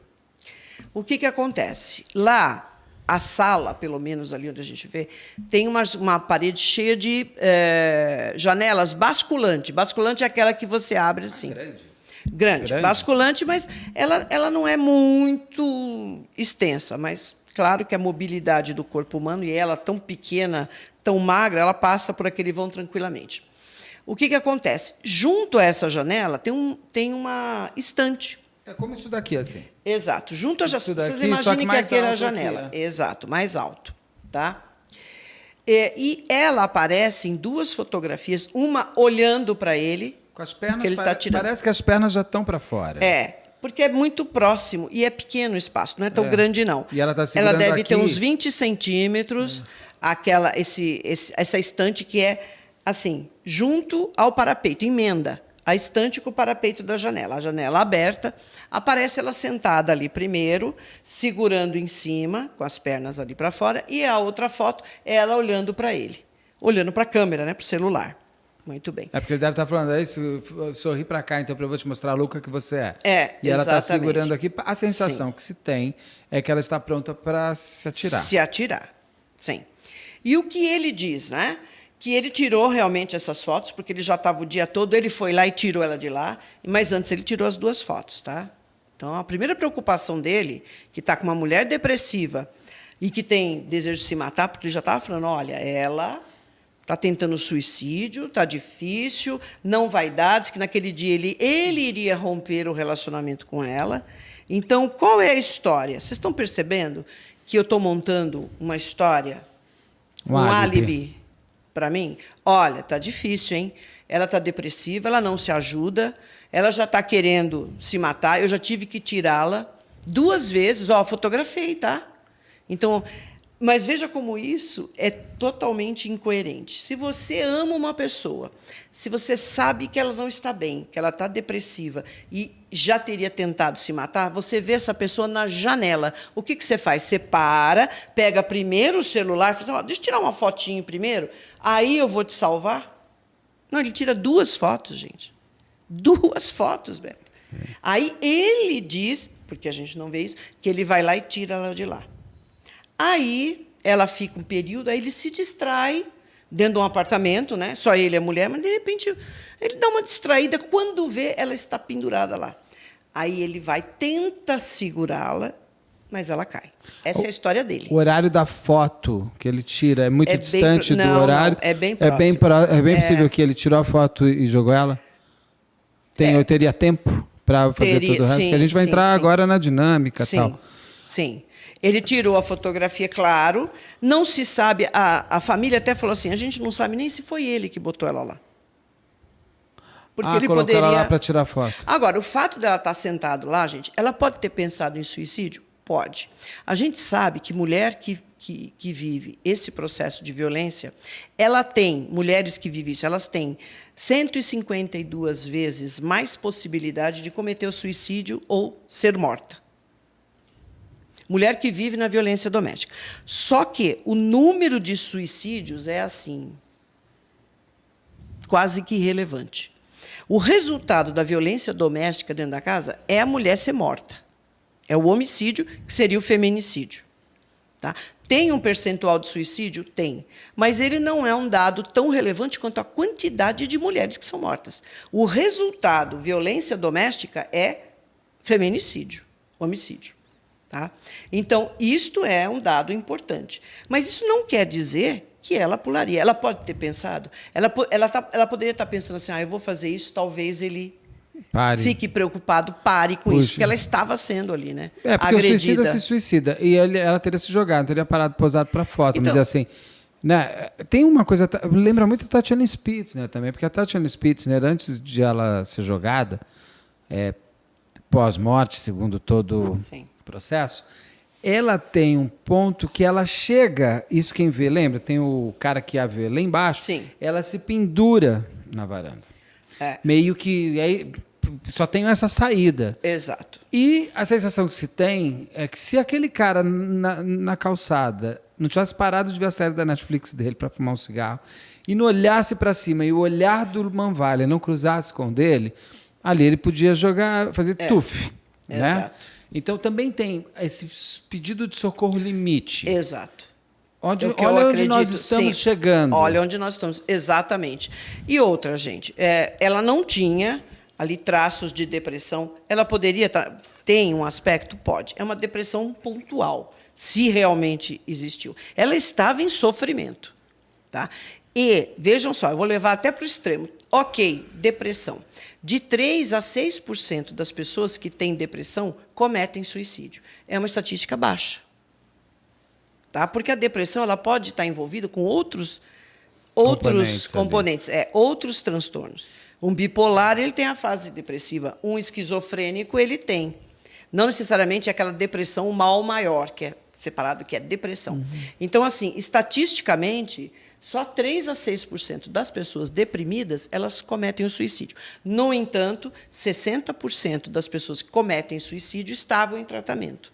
O que acontece? Lá... A sala, pelo menos ali onde a gente vê, tem uma parede cheia de janelas basculante. Basculante é aquela que você abre assim. Grande. Basculante, mas ela não é muito extensa, mas Claro que a mobilidade do corpo humano, e ela tão pequena, tão magra, ela passa por aquele vão tranquilamente. O que acontece? Junto a essa janela tem uma estante. É como isso daqui, assim. Exato. Junto a Isso daqui, vocês imaginem só que que mais aquela alto janela. aqui, Exato, mais alto. Tá? E ela aparece em duas fotografias, uma olhando para ele. Com as pernas, que ele tá tirando. parece que as pernas já estão para fora. Porque é muito próximo e é pequeno o espaço, não é tão grande, não. E ela está segurando Ela deve ter aqui. uns 20 centímetros, essa estante que é assim, junto ao parapeito, emenda a estante com o parapeito da janela. A janela aberta, aparece ela sentada ali primeiro, segurando em cima, com as pernas ali para fora, e a outra foto é ela olhando para ele, olhando para a câmera, né, para o celular. Muito bem. É porque ele deve estar falando, isso, sorri para cá, então eu vou te mostrar a louca que você é. E ela está exatamente. segurando aqui. A sensação Sim. que se tem é que ela está pronta para se atirar. Se atirar, sim. E o que ele diz, né? Que ele tirou realmente essas fotos, porque ele já estava o dia todo, ele foi lá e tirou ela de lá, mas antes ele tirou as duas fotos, tá? Então, a primeira preocupação dele, que está com uma mulher depressiva e que tem desejo de se matar, porque ele já estava falando, olha, ela está tentando suicídio, está difícil, não vai dar, diz que naquele dia ele iria romper o relacionamento com ela. Então, qual é a história? Vocês estão percebendo que eu estou montando uma história, um álibi para mim? Olha, está difícil, hein? Ela está depressiva, ela não se ajuda, ela já está querendo se matar, eu já tive que tirá-la 2 vezes, fotografei, tá? Então, mas veja como isso é totalmente incoerente. Se você ama uma pessoa, se você sabe que ela não está bem, que ela está depressiva e já teria tentado se matar, você vê essa pessoa na janela. O que você faz? Você pega primeiro o celular, fala assim, deixa eu tirar uma fotinho primeiro, aí eu vou te salvar. Não, ele tira 2 fotos, gente. 2 fotos, Beto. Aí ele diz, porque a gente não vê isso, que ele vai lá e tira ela de lá. Aí ela fica um período, aí ele se distrai dentro de um apartamento, né? Só ele e a mulher, mas de repente ele dá uma distraída, quando vê, ela está pendurada lá. Aí ele vai, tenta segurá-la, mas ela cai. Essa é a história dele. O horário da foto que ele tira é muito distante do horário. Não, é bem próximo. É bem possível que ele tirou a foto e jogou ela? Eu teria tempo para fazer tudo o resto? Porque a gente vai entrar agora na dinâmica e tal. Sim. Ele tirou a fotografia, claro. Não se sabe, a família até falou assim, a gente não sabe nem se foi ele que botou ela lá. Porque ele colocou poderia... ela lá para tirar foto. Agora, o fato dela estar sentada lá, gente, ela pode ter pensado em suicídio? Pode. A gente sabe que mulher que vive esse processo de violência, mulheres que vivem isso, elas têm 152 vezes mais possibilidade de cometer o suicídio ou ser morta. Mulher que vive na violência doméstica. Só que o número de suicídios é assim, quase que irrelevante. O resultado da violência doméstica dentro da casa é a mulher ser morta. É o homicídio, que seria o feminicídio. Tá? Tem um percentual de suicídio? Tem. Mas ele não é um dado tão relevante quanto a quantidade de mulheres que são mortas. O resultado, violência doméstica, é feminicídio, homicídio. Tá? Então, isto é um dado importante. Mas isso não quer dizer que ela pularia. Ela pode ter pensado. Ela poderia estar pensando assim, eu vou fazer isso, talvez ele fique preocupado, pare com isso, porque ela estava sendo ali, né? Porque agredida. O suicida se suicida. E ela teria se jogado, teria parado, posado para foto. Então, mas assim, né, tem uma coisa... Lembra muito a Tatiana Spitzner também, porque a Tatiana Spitzner, antes de ela ser jogada, pós-morte, segundo todo o processo, ela tem um ponto que ela chega, isso quem vê, lembra? Tem o cara que a vê lá embaixo, ela se pendura na varanda. Meio que... Aí, só tem essa saída. Exato. E a sensação que se tem é que se aquele cara na calçada não tivesse parado de ver a série da Netflix dele para fumar um cigarro e não olhasse para cima e o olhar do Manvalha não cruzasse com o dele, ali ele podia fazer tuf. Né? Exato. Então também tem esse pedido de socorro limite. Exato. Olha onde nós estamos chegando. Olha onde nós estamos, exatamente. E outra, gente, ela não tinha ali traços de depressão. Ela poderia tem um aspecto? Pode. É uma depressão pontual. se realmente existiu. Ela estava em sofrimento. Tá? E, vejam só, eu vou levar até para o extremo. Ok, depressão. De 3% a 6% das pessoas que têm depressão cometem suicídio. É uma estatística baixa. Tá? Porque a depressão ela pode estar envolvida com outros componentes, outros transtornos. Um bipolar ele tem a fase depressiva, um esquizofrênico ele tem. Não necessariamente aquela depressão o mal maior, que é separado, que é depressão. Então, assim, estatisticamente, só 3% a 6% das pessoas deprimidas elas cometem o suicídio. No entanto, 60% das pessoas que cometem suicídio estavam em tratamento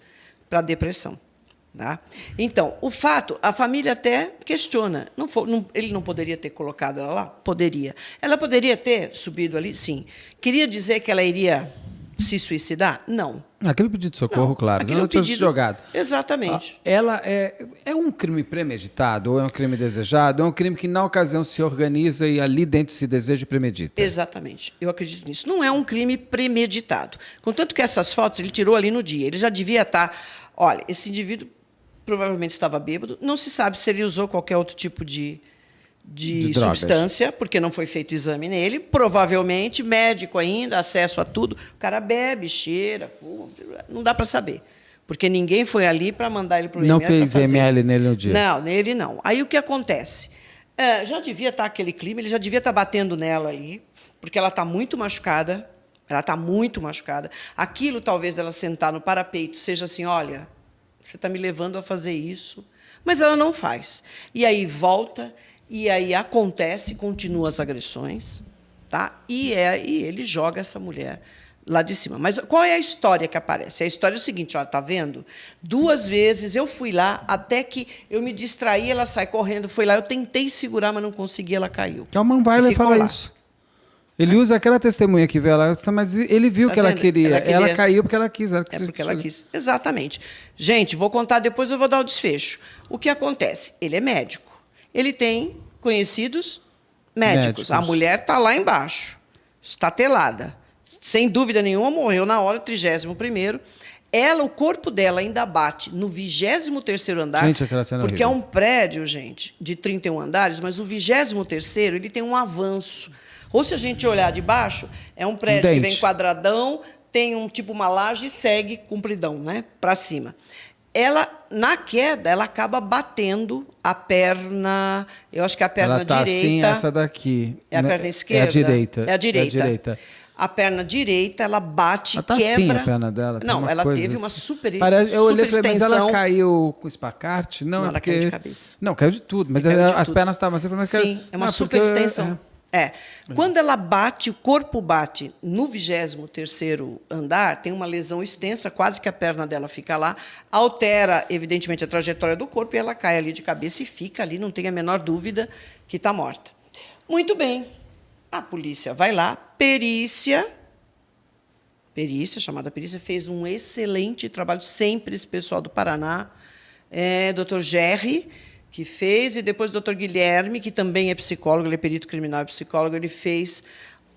para depressão. Tá? Então, o fato, a família até questiona. Ele não poderia ter colocado ela lá? Poderia. Ela poderia ter subido ali? Sim. Queria dizer que ela iria se suicidar? Não. Aquele pedido de socorro, Não, claro. Ela tinha se jogado. Exatamente. Ela é um crime premeditado ou é um crime desejado? É um crime que, na ocasião, se organiza e ali dentro se deseja e premedita? Exatamente. Eu acredito nisso. Não é um crime premeditado. Contanto que essas fotos ele tirou ali no dia. Ele já devia estar... Olha, esse indivíduo provavelmente estava bêbado. Não se sabe se ele usou qualquer outro tipo de substância, porque não foi feito exame nele. Provavelmente, médico ainda, acesso a tudo. O cara bebe, cheira, fuma. Não dá para saber. Porque ninguém foi ali para mandar ele para o IML. Não fez ML nele no dia? Não, nele não. Aí o que acontece? Já devia estar aquele clima, ele já devia estar batendo nela ali, porque ela está muito machucada. Ela está muito machucada. Aquilo, talvez, dela sentar no parapeito, seja assim, olha, você está me levando a fazer isso. Mas ela não faz. E aí volta, e aí acontece, continua as agressões, tá? E ele joga essa mulher lá de cima. Mas qual é a história que aparece? A história é o seguinte, está vendo? 2 vezes eu fui lá, até que eu me distraí, ela sai correndo, foi lá, eu tentei segurar, mas não consegui, ela caiu. Que é o Manweiler fala isso. Ele usa aquela testemunha que vê ela, mas ele viu que ela queria. Ela caiu porque ela quis. Porque ela quis. Exatamente. Gente, vou contar depois, eu vou dar o desfecho. O que acontece? Ele é médico. Ele tem conhecidos médicos. A mulher está lá embaixo, estatelada. Sem dúvida nenhuma, morreu na hora, 31º. O corpo dela ainda bate no 23º andar. Gente, aquela cena porque é um prédio, gente, de 31 andares, mas o 23º ele tem um avanço. Ou se a gente olhar de baixo, é um prédio que vem quadradão, tem uma laje e segue compridão, né, para cima. Ela, na queda, ela acaba batendo a perna, eu acho que é a perna direita. Assim, essa daqui. É a perna esquerda? É a direita. É a direita. A perna direita, ela bate, tá quebra. Assim, a perna dela. Não, ela teve uma super eu olhei e falei, mas ela extensão. caiu com espacate? Não, ela caiu de cabeça. Não, caiu de tudo, mas as pernas estavam assim. Sim, é uma super extensão. Quando ela bate, o corpo bate no 23º andar, tem uma lesão extensa, quase que a perna dela fica lá, altera, evidentemente, a trajetória do corpo e ela cai ali de cabeça e fica ali, não tem a menor dúvida que está morta. Muito bem. A polícia vai lá, chamada perícia, fez um excelente trabalho, sempre esse pessoal do Paraná, Dr. Gerry, que fez, e depois o Dr. Guilherme, que também é psicólogo, ele é perito criminal e psicólogo, ele fez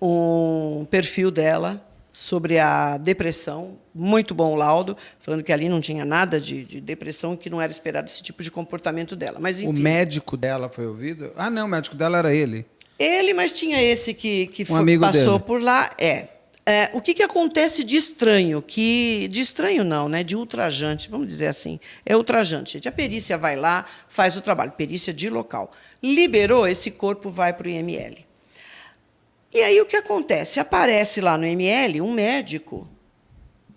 um perfil dela sobre a depressão, muito bom o laudo, falando que ali não tinha nada de depressão, que não era esperado esse tipo de comportamento dela. Mas, enfim, o médico dela foi ouvido? Ah, não, o médico dela era ele. Ele, mas tinha esse que dele. passou por lá. O que acontece de estranho? De estranho não, né? De ultrajante, vamos dizer assim. É ultrajante, gente. A perícia vai lá, faz o trabalho, perícia de local. Liberou, esse corpo vai para o IML. E aí o que acontece? Aparece lá no IML um médico,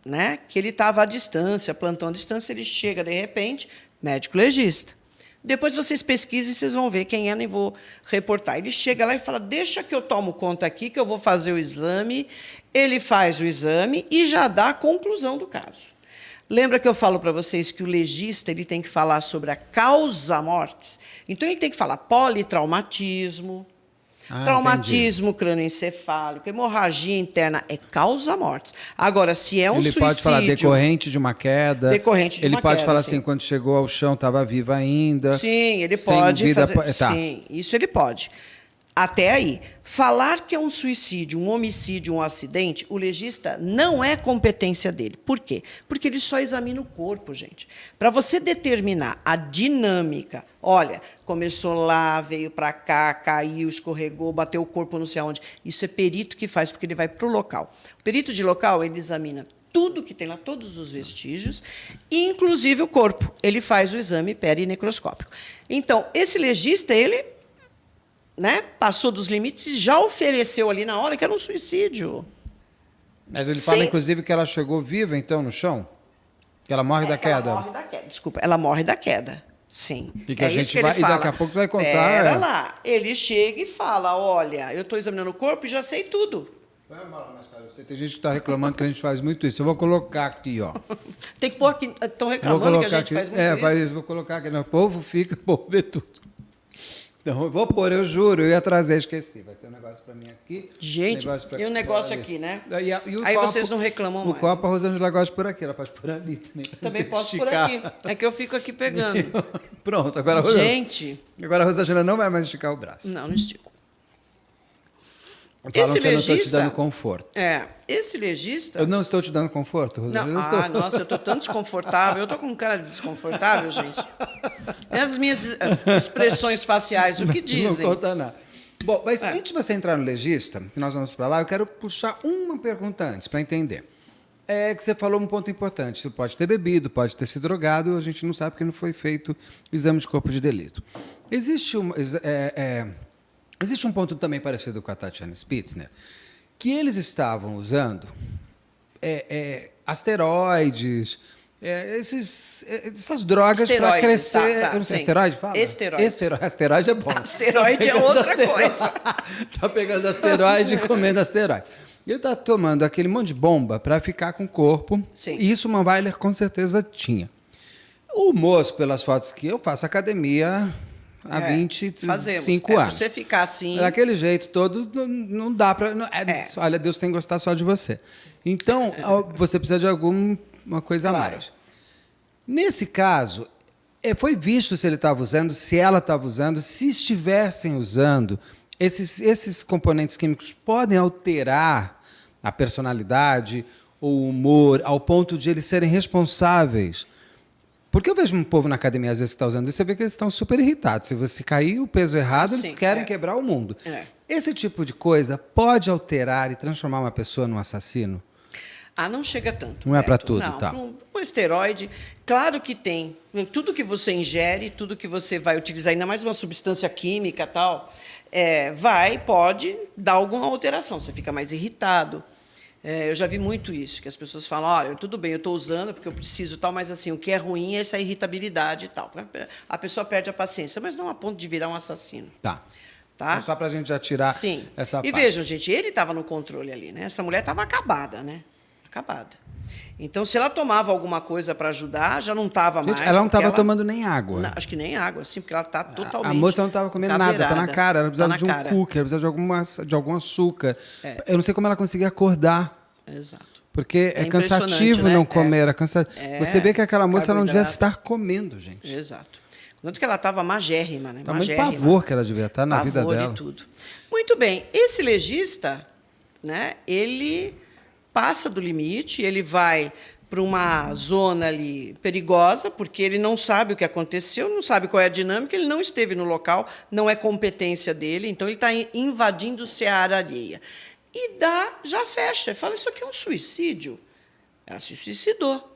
né? Que ele estava à distância, plantão à distância, ele chega de repente, médico legista. Depois vocês pesquisem e vocês vão ver quem é, nem vou reportar. Ele chega lá e fala, deixa que eu tomo conta aqui, que eu vou fazer o exame. Ele faz o exame e já dá a conclusão do caso. Lembra que eu falo para vocês que o legista ele tem que falar sobre a causa-mortes? Então, ele tem que falar politraumatismo, traumatismo crânioencefálico, hemorragia interna, é causa-mortes. Agora, se é um suicídio... Ele pode falar decorrente de uma queda. Decorrente de uma queda, Ele pode falar sim. assim, quando chegou ao chão estava viva ainda. Sim, ele pode fazer... Tá. Sim, isso ele pode. Até aí. Falar que é um suicídio, um homicídio, um acidente, o legista não é competência dele. Por quê? Porque ele só examina o corpo, gente. Para você determinar a dinâmica, olha, começou lá, veio para cá, caiu, escorregou, bateu o corpo não sei aonde. Isso é perito que faz, porque ele vai para o local. O perito de local, ele examina tudo que tem lá, todos os vestígios, inclusive o corpo. Ele faz o exame perinecroscópico. Então, esse legista, ele, né, passou dos limites e já ofereceu ali na hora que era um suicídio. Mas ele fala, inclusive, que ela chegou viva, então, no chão? Que ela morre da queda? Ela morre da queda. Desculpa, ela morre da queda. Sim. E que a gente vai, e daqui a pouco você vai contar. Pera lá. Ele chega e fala, olha, eu estou examinando o corpo e já sei tudo. Tem gente que está reclamando que a gente faz muito isso. Eu vou colocar aqui, ó. Tem que pôr aqui. Estão reclamando que a gente faz muito isso. Faz isso. Vou colocar aqui. O povo fica, o povo vê tudo. Então, eu vou pôr, eu juro. Eu ia trazer, esqueci. Vai ter um negócio para mim aqui. Gente, e o negócio aqui, né? E aí copo, vocês não reclamam mais. O copo a Rosângela gosta de por aqui. Ela pode por ali também. Também posso por aqui. É que eu fico aqui pegando. Pronto. Agora, gente. Agora a Rosângela não vai mais esticar o braço. Não estico. Falam esse que legista, eu não estou te dando conforto. Esse legista... Eu não estou te dando conforto, Rosângela? Não, nossa, eu estou tão desconfortável. Eu estou com cara de desconfortável, gente. As minhas expressões faciais, o que dizem? Não conta nada. Bom, mas antes de você entrar no legista, que nós vamos para lá, eu quero puxar uma pergunta antes, para entender. É que você falou um ponto importante. Você pode ter bebido, pode ter se drogado, a gente não sabe porque não foi feito exame de corpo de delito. Existe um ponto também parecido com a Tatiana Spitzner, que eles estavam usando asteroides, essas drogas para crescer. Tá, eu não sei, esteroide fala? Asteroide é bom. Asteroide é outra coisa. Está pegando asteroide e comendo asteroide. Ele está tomando aquele monte de bomba para ficar com o corpo. Sim. E isso o Manweiler com certeza tinha. O moço, pelas fotos que eu faço academia há 25 anos. Você ficar assim... Daquele jeito todo, não dá para... Olha, Deus tem que gostar só de você. Então, você precisa de alguma coisa a mais. Nesse caso, foi visto se ele estava usando, se ela estava usando, se estivessem usando, esses componentes químicos podem alterar a personalidade ou o humor ao ponto de eles serem responsáveis. Porque eu vejo um povo na academia, às vezes, que está usando isso, você vê que eles estão super irritados. Se você cair o peso errado, eles querem quebrar o mundo. Esse tipo de coisa pode alterar e transformar uma pessoa num assassino? Não chega tanto. Não é para tudo, não, tá? Um esteroide, claro que tem. Tudo que você ingere, tudo que você vai utilizar, ainda mais uma substância química e tal, pode dar alguma alteração. Você fica mais irritado. Eu já vi muito isso, que as pessoas falam, olha, tudo bem, eu estou usando porque eu preciso tal, mas assim, o que é ruim é essa irritabilidade e tal. A pessoa perde a paciência, mas não a ponto de virar um assassino. Tá? Então, só para a gente já tirar essa parte. E vejam, gente, ele estava no controle ali, né? Essa mulher estava acabada, né? Acabada. Então, se ela tomava alguma coisa para ajudar, já não estava mais. Ela não estava tomando nem água. Não, acho que nem água, sim, porque ela está totalmente. A moça não estava comendo nada, está na cara. Ela precisava de um cookie, ela precisava de algum açúcar. Eu não sei como ela conseguia acordar. Exato. Porque é cansativo, né? Não comer. Era cansativo. Você vê que aquela moça não devia estar comendo, gente. Exato. Tanto que ela estava magérrima, né? Tamanho de pavor que ela devia estar na vida dela. Pavor de tudo. Muito bem. Esse legista, né? Ele passa do limite, ele vai para uma zona ali perigosa, porque ele não sabe o que aconteceu, não sabe qual é a dinâmica, ele não esteve no local, não é competência dele, então ele está invadindo seara alheia. E já fecha, fala, isso aqui é um suicídio. Ela se suicidou.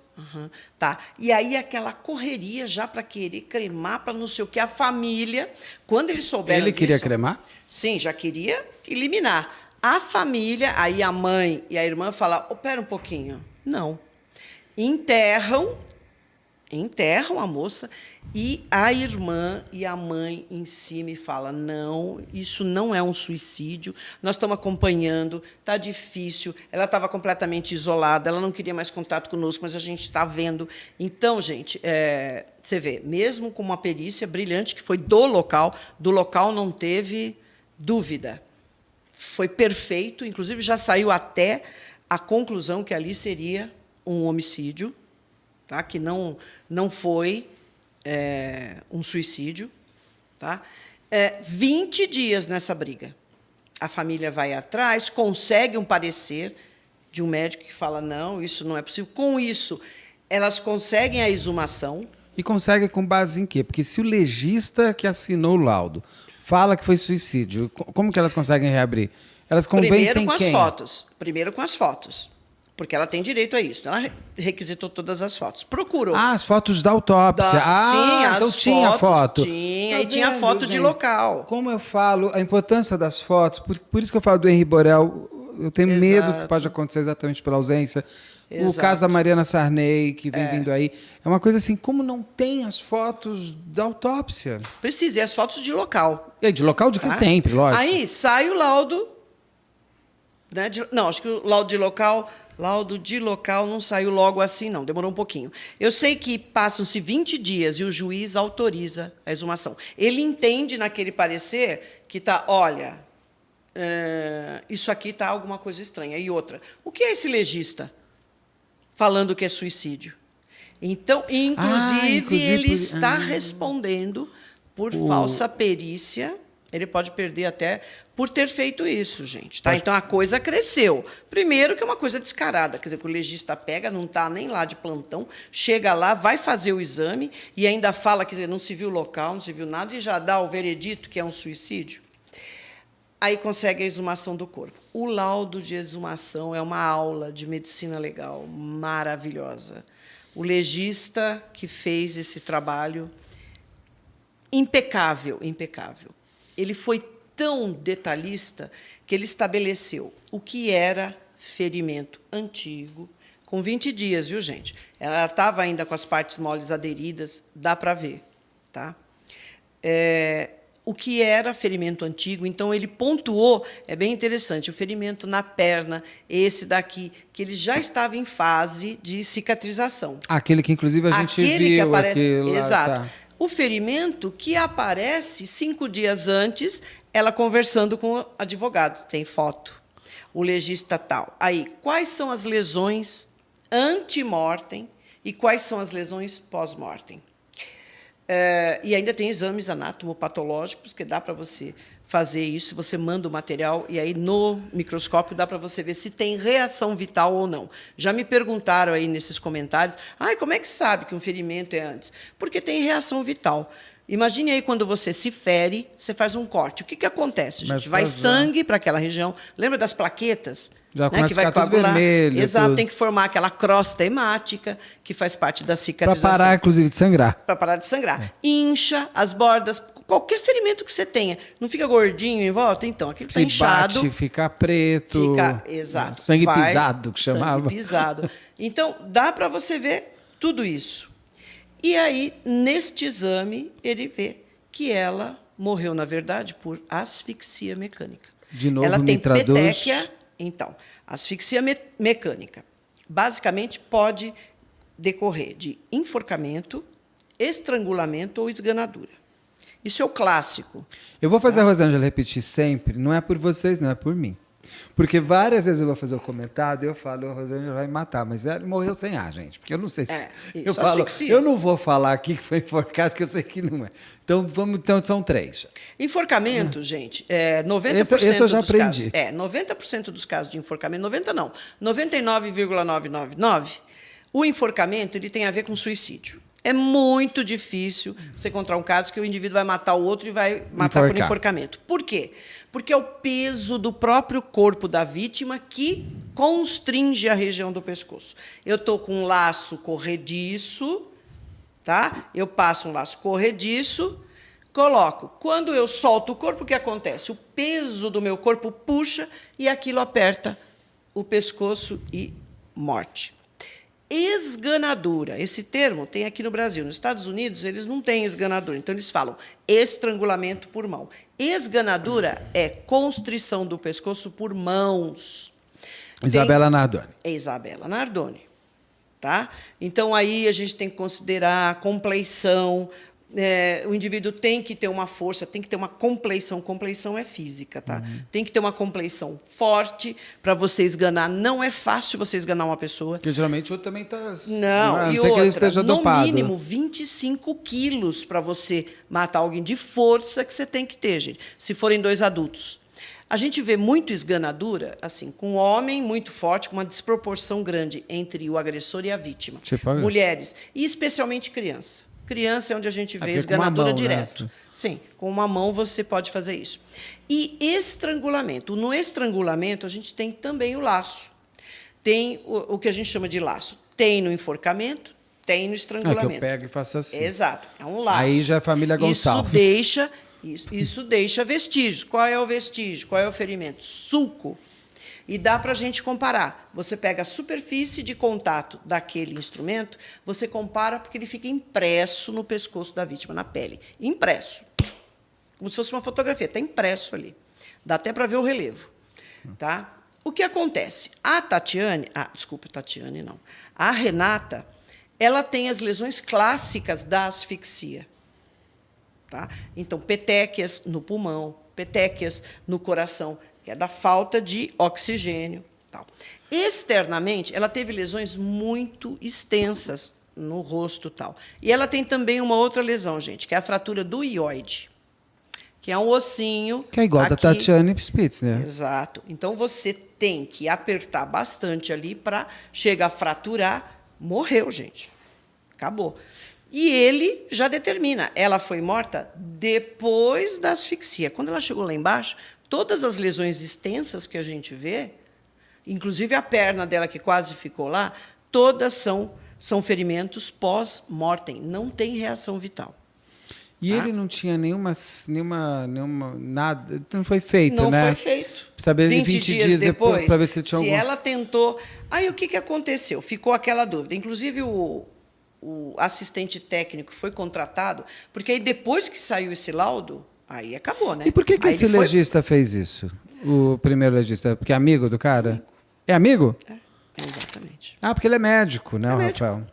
Tá. E aí aquela correria já para querer cremar, para não sei o que, a família, quando eles souberam Ele queria cremar? Sim, já queria eliminar. A família, aí a mãe e a irmã falam, pera um pouquinho. Não. Enterram a moça e a irmã e a mãe em cima e falam, não, isso não é um suicídio, nós estamos acompanhando, está difícil, ela estava completamente isolada, ela não queria mais contato conosco, mas a gente está vendo. Então, gente, você vê, mesmo com uma perícia brilhante, que foi do local não teve dúvida. Foi perfeito, inclusive já saiu até a conclusão que ali seria um homicídio, tá? Que não foi um suicídio. Tá? 20 dias nessa briga. A família vai atrás, consegue um parecer de um médico que fala, não, isso não é possível. Com isso, elas conseguem a exumação. E consegue com base em quê? Porque se o legista que assinou o laudo fala que foi suicídio, como que elas conseguem reabrir? Elas convencem Primeiro com quem? as fotos. Primeiro com as fotos. Porque ela tem direito a isso. Ela requisitou todas as fotos. Procurou. Ah, as fotos da autópsia. Sim, então as tinha foto. Tinha, Tá e tinha vendo, foto de gente? local. Como eu falo, a importância das fotos, por isso que eu falo do Henri Borel, eu tenho medo do que pode acontecer exatamente pela ausência. O Exato. caso da Mariana Sarney, que vem vindo aí, é uma coisa assim, como não tem as fotos da autópsia? Precisa, e as fotos de local. E de local de quem sempre, lógico. Aí sai o laudo. Né, não, acho que o laudo de local não saiu logo assim, não. Demorou um pouquinho. Eu sei que passam-se 20 dias e o juiz autoriza a exumação. Ele entende naquele parecer que está, olha, isso aqui está alguma coisa estranha. E outra, o que é esse legista falando que é suicídio? Então, inclusive ele está respondendo por falsa perícia. Ele pode perder até por ter feito isso, gente. Tá? Então, a coisa cresceu. Primeiro que é uma coisa descarada. Quer dizer, que o legista pega, não está nem lá de plantão, chega lá, vai fazer o exame e ainda fala, quer dizer, não se viu local, não se viu nada, e já dá o veredito que é um suicídio. Aí consegue a exumação do corpo. O laudo de exumação é uma aula de medicina legal maravilhosa. O legista que fez esse trabalho, impecável, impecável. Ele foi tão detalhista que ele estabeleceu o que era ferimento antigo, com 20 dias, viu, gente? Ela estava ainda com as partes moles aderidas, dá para ver. Tá? O que era ferimento antigo, então ele pontuou, é bem interessante, o ferimento na perna, esse daqui, que ele já estava em fase de cicatrização. Aquele que, inclusive, a gente Aquele viu. que aparece, aquele lá, exato. tá. O ferimento que aparece 5 dias antes, ela conversando com o advogado. Tem foto. O legista tal. Aí, quais são as lesões antemortem e quais são as lesões pós-mortem? E ainda tem exames anatomopatológicos, que dá para você fazer isso, você manda o material, e aí no microscópio dá para você ver se tem reação vital ou não. Já me perguntaram aí nesses comentários, como é que sabe que um ferimento é antes? Porque tem reação vital. Imagine aí quando você se fere, você faz um corte. O que acontece, gente? Vai sangue para aquela região. Lembra das plaquetas? Já começa que vai a ficar tudo coagular. vermelho. Exato, tudo. tem que formar aquela crosta hemática, que faz parte da Para cicatrização. parar, inclusive, de sangrar. Para parar de sangrar. Incha as bordas, qualquer ferimento que você tenha. Não fica gordinho em volta? Então, aquilo está inchado. Bate, fica preto. Exato. Sangue pisado, que chamava. Sangue pisado. Então, dá para você ver tudo isso. E aí, neste exame, ele vê que ela morreu, na verdade, por asfixia mecânica. De novo, ela tem traduz. petequia. Então, asfixia mecânica, basicamente, pode decorrer de enforcamento, estrangulamento ou esganadura. Isso é o clássico. Eu vou fazer a Rosângela repetir sempre, não é por vocês, não é por mim. Porque várias vezes eu vou fazer o comentário e eu falo, a Rosângela vai me matar, mas ela morreu sem ar, gente. Porque eu não sei se. Isso, eu falo, asfixia. eu não vou falar aqui que foi enforcado, que eu sei que não é. Então são 3. Enforcamento, gente, 90% esse eu já dos aprendi. casos. 90% dos casos de enforcamento, 90 não, 99,999, o enforcamento ele tem a ver com suicídio. É muito difícil você encontrar um caso que o indivíduo vai matar o outro e vai matar por enforcamento. Por quê? Porque é o peso do próprio corpo da vítima que constringe a região do pescoço. Eu estou com um laço corrediço, tá? Eu passo um laço corrediço, coloco. Quando eu solto o corpo, o que acontece? O peso do meu corpo puxa e aquilo aperta o pescoço e morte. Esganadura. Esse termo tem aqui no Brasil. Nos Estados Unidos, eles não têm esganadura. Então, eles falam estrangulamento por mão. Esganadura é constrição do pescoço por mãos. Isabela Nardoni. É Isabela Nardoni. Tá? Então, aí a gente tem que considerar a compleição, O indivíduo tem que ter uma força, tem que ter uma compleição. Compleição é física, tá? Tem que ter uma compleição forte para você esganar. Não é fácil você esganar uma pessoa. Porque geralmente o outro também está... Não, e sei que ele outra, esteja no dopado. mínimo 25 quilos para você matar alguém de força que você tem que ter, gente, se forem 2 adultos. A gente vê muito esganadura, assim, com um homem muito forte, com uma desproporção grande entre o agressor e a vítima. Tipo, mulheres, e especialmente criança. Criança é onde a gente vê esganadura direto. Né? Sim, com uma mão você pode fazer isso. E estrangulamento. No estrangulamento, a gente tem também o laço. Tem o que a gente chama de laço. Tem no enforcamento, tem no estrangulamento. Que eu pego e faço assim. Exato, é um laço. Aí já é a família Gonçalves. Isso deixa vestígios. Qual é o vestígio? Qual é o ferimento? Sulco. E dá para a gente comparar. Você pega a superfície de contato daquele instrumento, você compara porque ele fica impresso no pescoço da vítima, na pele. Impresso. Como se fosse uma fotografia, está impresso ali. Dá até para ver o relevo. Tá? O que acontece? A Tatiane não. A Renata, ela tem as lesões clássicas da asfixia. Tá? Então, petequias no pulmão, petequias no coração, que é da falta de oxigênio. Tal. Externamente, ela teve lesões muito extensas no rosto. Tal. E ela tem também uma outra lesão, gente, que é a fratura do ióide, que é um ossinho... Que é igual aqui. Da Tatiane Spitz, né? Exato. Então, você tem que apertar bastante ali para chegar a fraturar. Morreu, gente. Acabou. E ele já determina. Ela foi morta depois da asfixia. Quando ela chegou lá embaixo, todas as lesões extensas que a gente vê, inclusive a perna dela que quase ficou lá, todas são ferimentos pós-mortem. Não tem reação vital. E ele não tinha nenhuma nada, não foi feito, não né? Não foi feito. Saber 20 dias depois para ver se ele tinha algum... ela tentou... Aí o que aconteceu? Ficou aquela dúvida. Inclusive o assistente técnico foi contratado, porque aí depois que saiu esse laudo, aí acabou, né? E por que esse legista fez isso? O primeiro legista? Porque é amigo do cara? Amigo. É amigo? Exatamente. Ah, porque ele é médico, né, Rafael?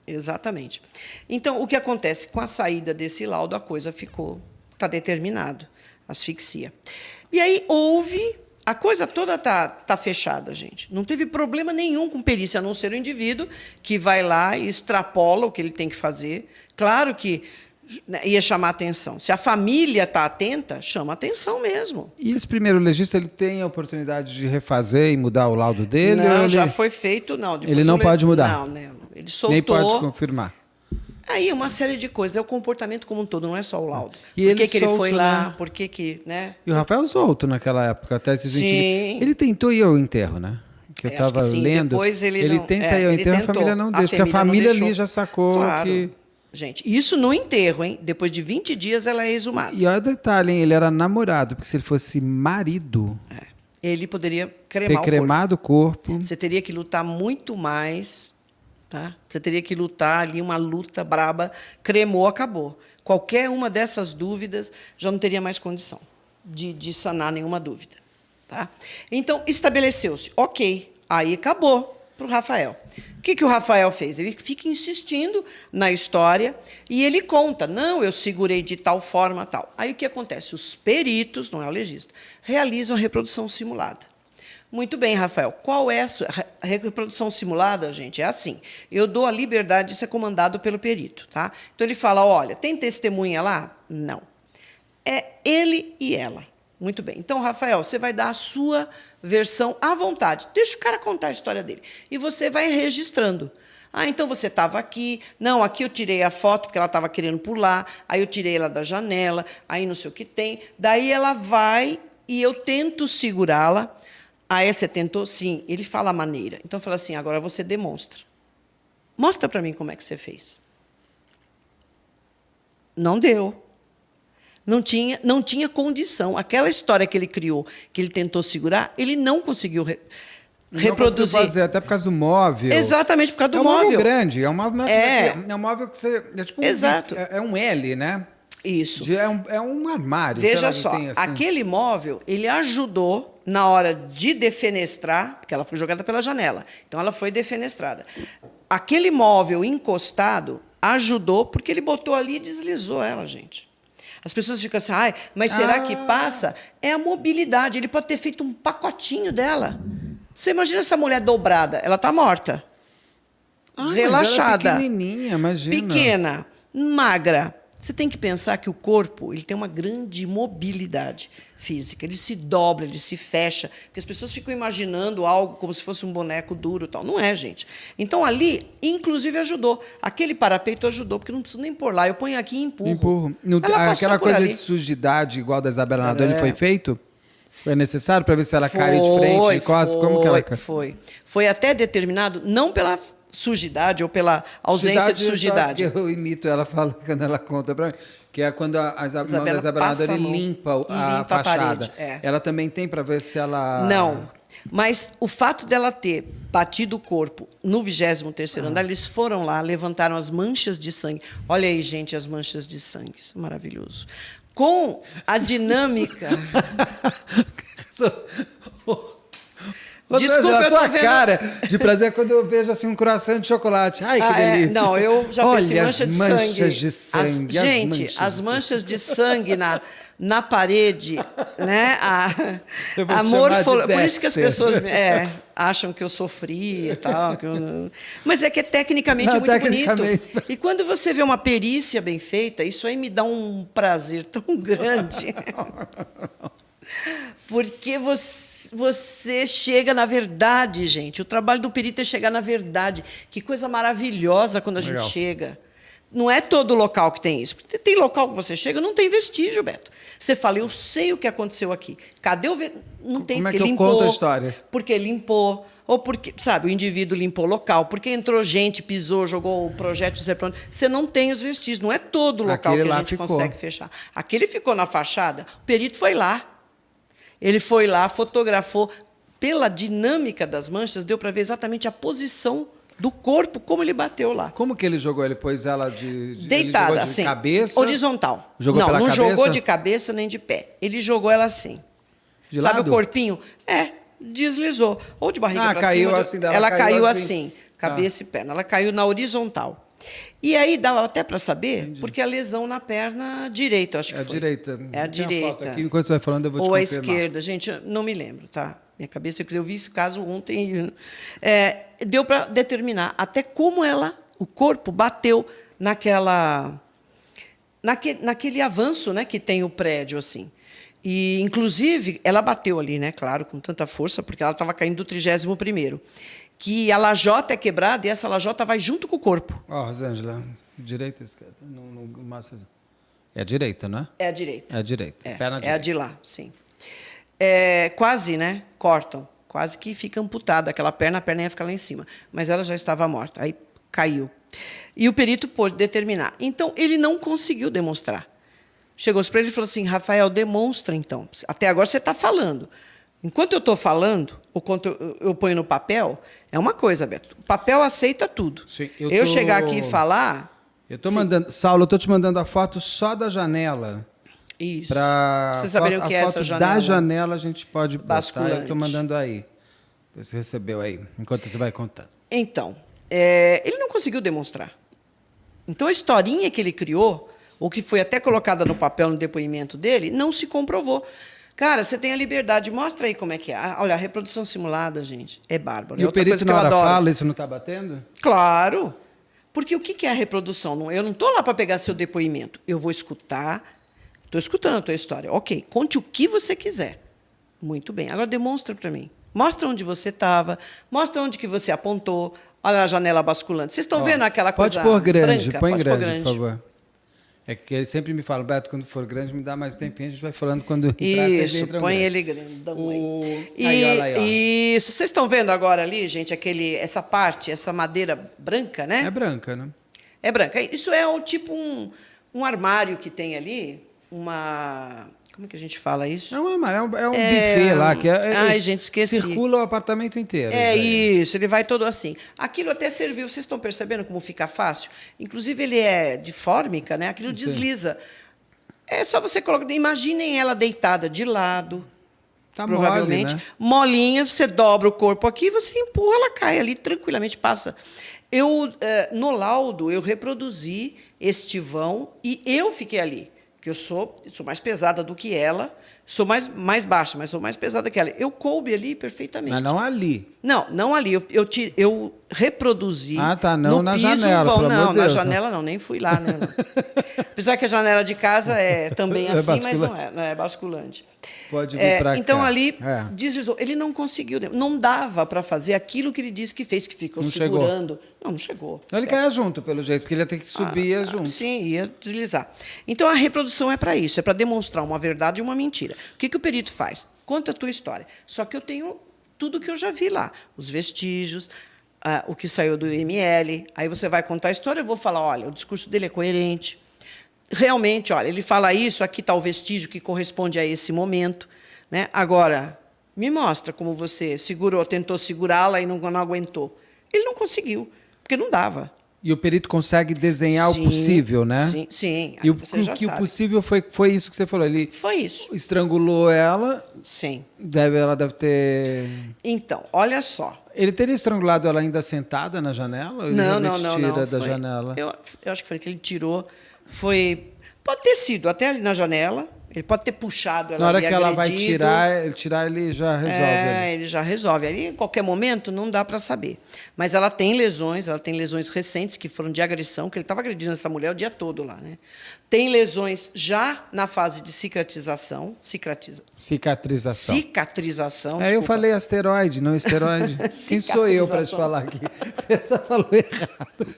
Exatamente. Então, o que acontece? Com a saída desse laudo, a coisa está determinado, asfixia. E aí houve... A coisa toda tá fechada, gente. Não teve problema nenhum com perícia, a não ser o indivíduo que vai lá e extrapola o que ele tem que fazer. Claro que ia chamar atenção. Se a família está atenta, chama atenção mesmo. E esse primeiro legista, ele tem a oportunidade de refazer e mudar o laudo dele? Não, já foi feito, não. Ele não pode mudar? Não, ele soltou. Nem pode confirmar? Aí uma série de coisas, é o comportamento como um todo, não é só o laudo. E por que ele foi lá, né? por que... Né? E o Rafael solto naquela época, até se sentir... Ele tentou ir ao enterro, né? Que eu estava lendo. Depois ele não, tenta ir ao enterro, a família não deixa, porque a família ali já sacou que... Gente, isso no enterro, hein? Depois de 20 dias ela é exumada. E olha o detalhe, hein? Ele era namorado, porque se ele fosse marido... Ele poderia cremar cremado o corpo. Você teria que lutar muito mais... Tá? Você teria que lutar ali, uma luta braba, cremou, acabou. Qualquer uma dessas dúvidas já não teria mais condição de sanar nenhuma dúvida. Tá? Então, estabeleceu-se, ok, aí acabou para o Rafael. O que o Rafael fez? Ele fica insistindo na história e ele conta, não, eu segurei de tal forma, tal. Aí o que acontece? Os peritos, não é o legista, realizam a reprodução simulada. Muito bem, Rafael. Qual é a reprodução simulada, gente? É assim. Eu dou a liberdade de ser comandado pelo perito, tá? Então ele fala: olha, tem testemunha lá? Não. É ele e ela. Muito bem. Então, Rafael, você vai dar a sua versão à vontade. Deixa o cara contar a história dele. E você vai registrando. Ah, então você estava aqui. Não, aqui eu tirei a foto porque ela estava querendo pular. Aí eu tirei ela da janela. Aí não sei o que tem. Daí ela vai e eu tento segurá-la. Aí você tentou? Sim. Ele fala a maneira. Então, fala assim, agora você demonstra. Mostra para mim como é que você fez. Não deu. Não tinha condição. Aquela história que ele criou, que ele tentou segurar, ele não conseguiu reproduzir. Não conseguiu fazer, até por causa do móvel. Exatamente, por causa do móvel. É um móvel grande. É um móvel que você... É tipo Exato. É um L, né? Isso. É um armário. Veja só, assim. aquele móvel, ele ajudou na hora de defenestrar, porque ela foi jogada pela janela. Então, ela foi defenestrada. Aquele móvel encostado ajudou, porque ele botou ali e deslizou ela, gente. As pessoas ficam assim, ai, mas será que passa? É a mobilidade. Ele pode ter feito um pacotinho dela. Você imagina essa mulher dobrada, ela está morta. Relaxada. Mas ela é pequenininha, imagina. Pequena, magra. Você tem que pensar que o corpo ele tem uma grande mobilidade física. Ele se dobra, ele se fecha. Porque as pessoas ficam imaginando algo como se fosse um boneco duro e tal. Não é, gente. Então, ali, inclusive, ajudou. Aquele parapeito ajudou, porque não preciso nem pôr lá. Eu ponho aqui e empurro. Empurro. Aquela por coisa ali. de sujidade, igual da Isabela Nadal, ele foi feito? Foi necessário para ver se ela cai de frente, de costas? Como que ela cai? Foi até determinado, não pela sujidade ou pela ausência de sujidade. Eu imito ela falando quando ela conta para mim, que é quando a mão da Isabela Nadal ele limpa a fachada. Ela também tem para ver se ela... Não, mas o fato dela ter batido o corpo no 23º andar, eles foram lá, levantaram as manchas de sangue. Olha aí, gente, as manchas de sangue. Isso é maravilhoso. Com a dinâmica... Desculpa, a tua cara de prazer quando eu vejo assim um croissant de chocolate. Ai, que delícia. Não, eu já pensei mancha de sangue. Manchas de sangue. Gente, as manchas de sangue na parede, né? Por isso que as pessoas acham que eu sofri e tal. Mas é que é tecnicamente muito bonito. E quando você vê uma perícia bem feita, isso aí me dá um prazer tão grande. Porque você chega na verdade, gente. O trabalho do perito é chegar na verdade. Que coisa maravilhosa quando a gente chega. Não é todo local que tem isso. Tem local que você chega, não tem vestígio, Beto. Você fala, eu sei o que aconteceu aqui. Cadê o vestígio? Não tem, como é porque que eu limpou. conto a história? Porque limpou. Ou porque, sabe, o indivíduo limpou o local. Porque entrou gente, pisou, jogou o projétil. Você não tem os vestígios. Não é todo local Aquele que a lá gente ficou. consegue fechar. Aquele ficou na fachada. O perito foi lá. Ele foi lá, fotografou. Pela dinâmica das manchas, deu para ver exatamente a posição do corpo, como ele bateu lá. Como que ele jogou? Ele pôs ela deitada, ele jogou de assim, cabeça? Horizontal. Jogou pela não cabeça? jogou de cabeça nem de pé. Ele jogou ela assim. De Sabe lado? o corpinho? Deslizou. Ou de barriga para caiu cima. assim, ela caiu assim, cabeça e perna. Ela caiu na horizontal. E aí dava até para saber, porque a lesão na perna direita, acho que foi. Direita. É a direita. Aqui, enquanto você vai falando, eu vou te Ou a confirmar. esquerda. Gente, eu não me lembro, tá? Minha cabeça, eu vi esse caso ontem. Deu para determinar até como o corpo bateu naquele avanço, né, que tem o prédio, assim. E, inclusive, ela bateu ali, né, claro, com tanta força, porque ela estava caindo do 31º. Que a lajota é quebrada e essa lajota vai junto com o corpo. Rosângela, direita ou esquerda? É a direita, não é? É a direita. É a direita. Perna É a de lá, sim. Quase, né? Cortam. Quase que fica amputada aquela perna, a perna ia ficar lá em cima. Mas ela já estava morta. Aí caiu. E o perito pôde determinar. Então, ele não conseguiu demonstrar. Chegou para ele e falou assim, Rafael, demonstra então. Até agora você está falando. Enquanto eu estou falando, ou quando eu ponho no papel, é uma coisa, Beto. O papel aceita tudo. Sim, eu chegar aqui e falar... Eu estou mandando... Saulo, eu estou te mandando a foto só da janela. Isso. Para vocês saberem o que é essa janela. Da janela a gente pode botar. Basculante. Eu estou mandando aí. Você recebeu aí, enquanto você vai contando. Então, ele não conseguiu demonstrar. Então, a historinha que ele criou, ou que foi até colocada no papel no depoimento dele, não se comprovou. Cara, você tem a liberdade, mostra aí como é que é. Olha, a reprodução simulada, gente, é bárbaro. E o perito na hora fala, isso não está batendo? Claro. Porque o que é a reprodução? Eu não estou lá para pegar seu depoimento. Eu vou escutar, estou escutando a tua história. Ok, conte o que você quiser. Muito bem. Agora demonstra para mim. Mostra onde você estava, mostra onde que você apontou. Olha a janela basculante. Vocês estão vendo aquela coisa branca? Pode pôr grande, põe grande, por favor. É que ele sempre me fala, Beto, quando for grande, me dá mais tempinho, a gente vai falando quando entrar. Isso, põe ele grande. Aí, olha aí, ó. Isso, vocês estão vendo agora ali, gente, essa parte, essa madeira branca, né? É branca, né? É branca. Isso é tipo um armário que tem ali, como que a gente fala isso? É um armário, é um buffet lá. Ai, gente, esqueci. Circula o apartamento inteiro. Isso, ele vai todo assim. Aquilo até serviu, vocês estão percebendo como fica fácil? Inclusive, ele é de fórmica, né? Aquilo desliza. É só você colocar. Imaginem ela deitada de lado. Tá provavelmente. Mole, né? Molinha, você dobra o corpo aqui, você empurra, ela cai ali tranquilamente, passa. No laudo, eu reproduzi este vão e eu fiquei ali, que eu sou mais pesada do que ela, sou mais baixa, mas sou mais pesada que ela. Eu coube ali perfeitamente. Mas não ali. Não ali. Eu reproduzi. Ah, tá. Não no na piso, janela, pelo amor Não, de na Deus, janela não, nem fui lá. Né, apesar que a janela de casa é também assim, mas não é basculante. Pode vir para cá. Então, ali, deslizou. Ele não conseguiu. Não dava para fazer aquilo que ele disse que fez, que ficou não segurando. Chegou. Não chegou. Ele caia junto, pelo jeito, porque ele ia ter que subir junto. Sim, ia deslizar. Então, a reprodução é para isso, é para demonstrar uma verdade e uma mentira. O que o perito faz? Conta a tua história. Só que eu tenho tudo que eu já vi lá. Os vestígios, o que saiu do IML. Aí você vai contar a história, eu vou falar, olha, o discurso dele é coerente. Realmente, olha, ele fala isso, aqui está o vestígio que corresponde a esse momento. Né? Agora, me mostra como você tentou segurá-la e não aguentou. Ele não conseguiu, porque não dava. E o perito consegue desenhar o possível, né? Sim. E o possível foi isso que você falou. Ele foi isso. Estrangulou ela. Sim. Ela deve ter... Então, olha só. Ele teria estrangulado ela ainda sentada na janela? Ou ele não. Tira da janela? Eu acho que foi que ele tirou. Pode ter sido até ali na janela. Ele pode ter puxado ela. Na hora que agredido. ela vai tirar, ele já resolve. Ele já resolve. Ali, em qualquer momento, não dá para saber. Mas ela tem lesões recentes que foram de agressão, que ele estava agredindo essa mulher o dia todo lá. Né? Tem lesões já na fase de cicatrização. Cicatrização. Eu falei asteroide, não esteroide. Quem sou eu para te falar aqui? Você falou errado.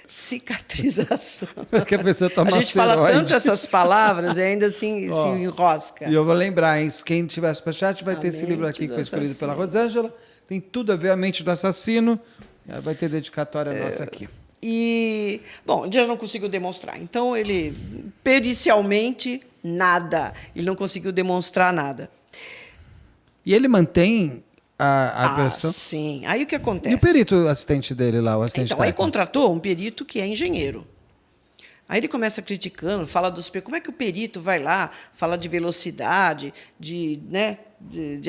Cicatrização. Porque a pessoa toma A gente asteroide. fala tanto essas palavras e ainda assim se enrosca. E eu vou lembrar, hein? Quem tiver superchat vai ter esse livro aqui que foi escolhido pela Rosângela. Tem tudo a ver, A Mente do Assassino. Vai ter dedicatória nossa aqui. Bom, ele já não conseguiu demonstrar. Então, ele, pericialmente, nada. Ele não conseguiu demonstrar nada. E ele mantém a versão? Sim. Aí o que acontece? E o perito assistente dele lá, o assistente Então, aí técnico? contratou um perito que é engenheiro. Aí ele começa criticando, fala como é que o perito vai lá, fala de velocidade, de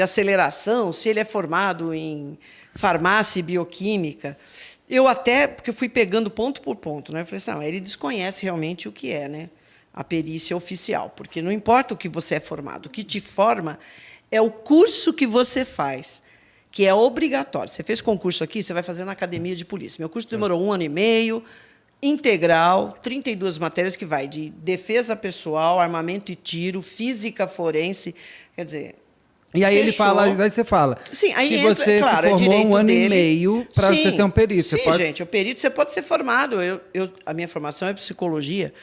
aceleração, se ele é formado em farmácia e bioquímica. Porque eu fui pegando ponto por ponto, né? Eu falei assim, ele desconhece realmente o que é, né? A perícia oficial, porque não importa o que você é formado, o que te forma é o curso que você faz, que é obrigatório. Você fez concurso aqui, você vai fazer na academia de polícia. Meu curso demorou 1 ano e meio, integral, 32 matérias que vai de defesa pessoal, armamento e tiro, física forense, quer dizer... E aí daí você fala que você se formou 1 ano e meio para você ser um perito. Sim, gente, o perito você pode ser formado. A minha formação é psicologia.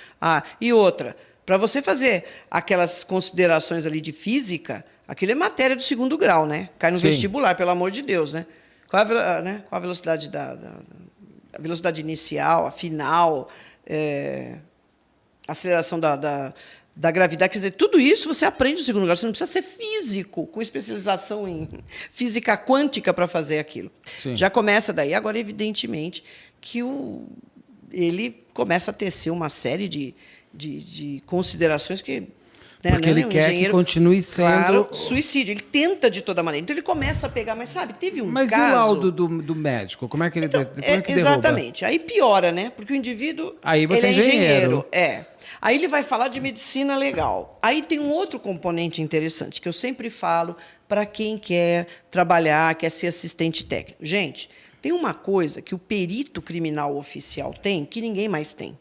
E outra, para você fazer aquelas considerações ali de física, aquilo é matéria do 2º grau, né? Cai no vestibular, pelo amor de Deus, né? Qual a velocidade a velocidade inicial, a final, a aceleração da gravidade, quer dizer, tudo isso você aprende no 2º grau. Você não precisa ser físico, com especialização em física quântica para fazer aquilo. Sim. Já começa daí. Agora, evidentemente, que ele começa a tecer uma série de considerações que... Porque ele quer que continue sendo... Claro, suicídio. Ele tenta de toda maneira. Então, ele começa a pegar... Mas, sabe, teve um caso... Mas e o laudo do médico? Como é que ele derruba? Exatamente. Aí piora, né? Porque o indivíduo... Aí você é engenheiro. Aí ele vai falar de medicina legal. Aí tem um outro componente interessante, que eu sempre falo para quem quer trabalhar, quer ser assistente técnico. Gente, tem uma coisa que o perito criminal oficial tem que ninguém mais tem.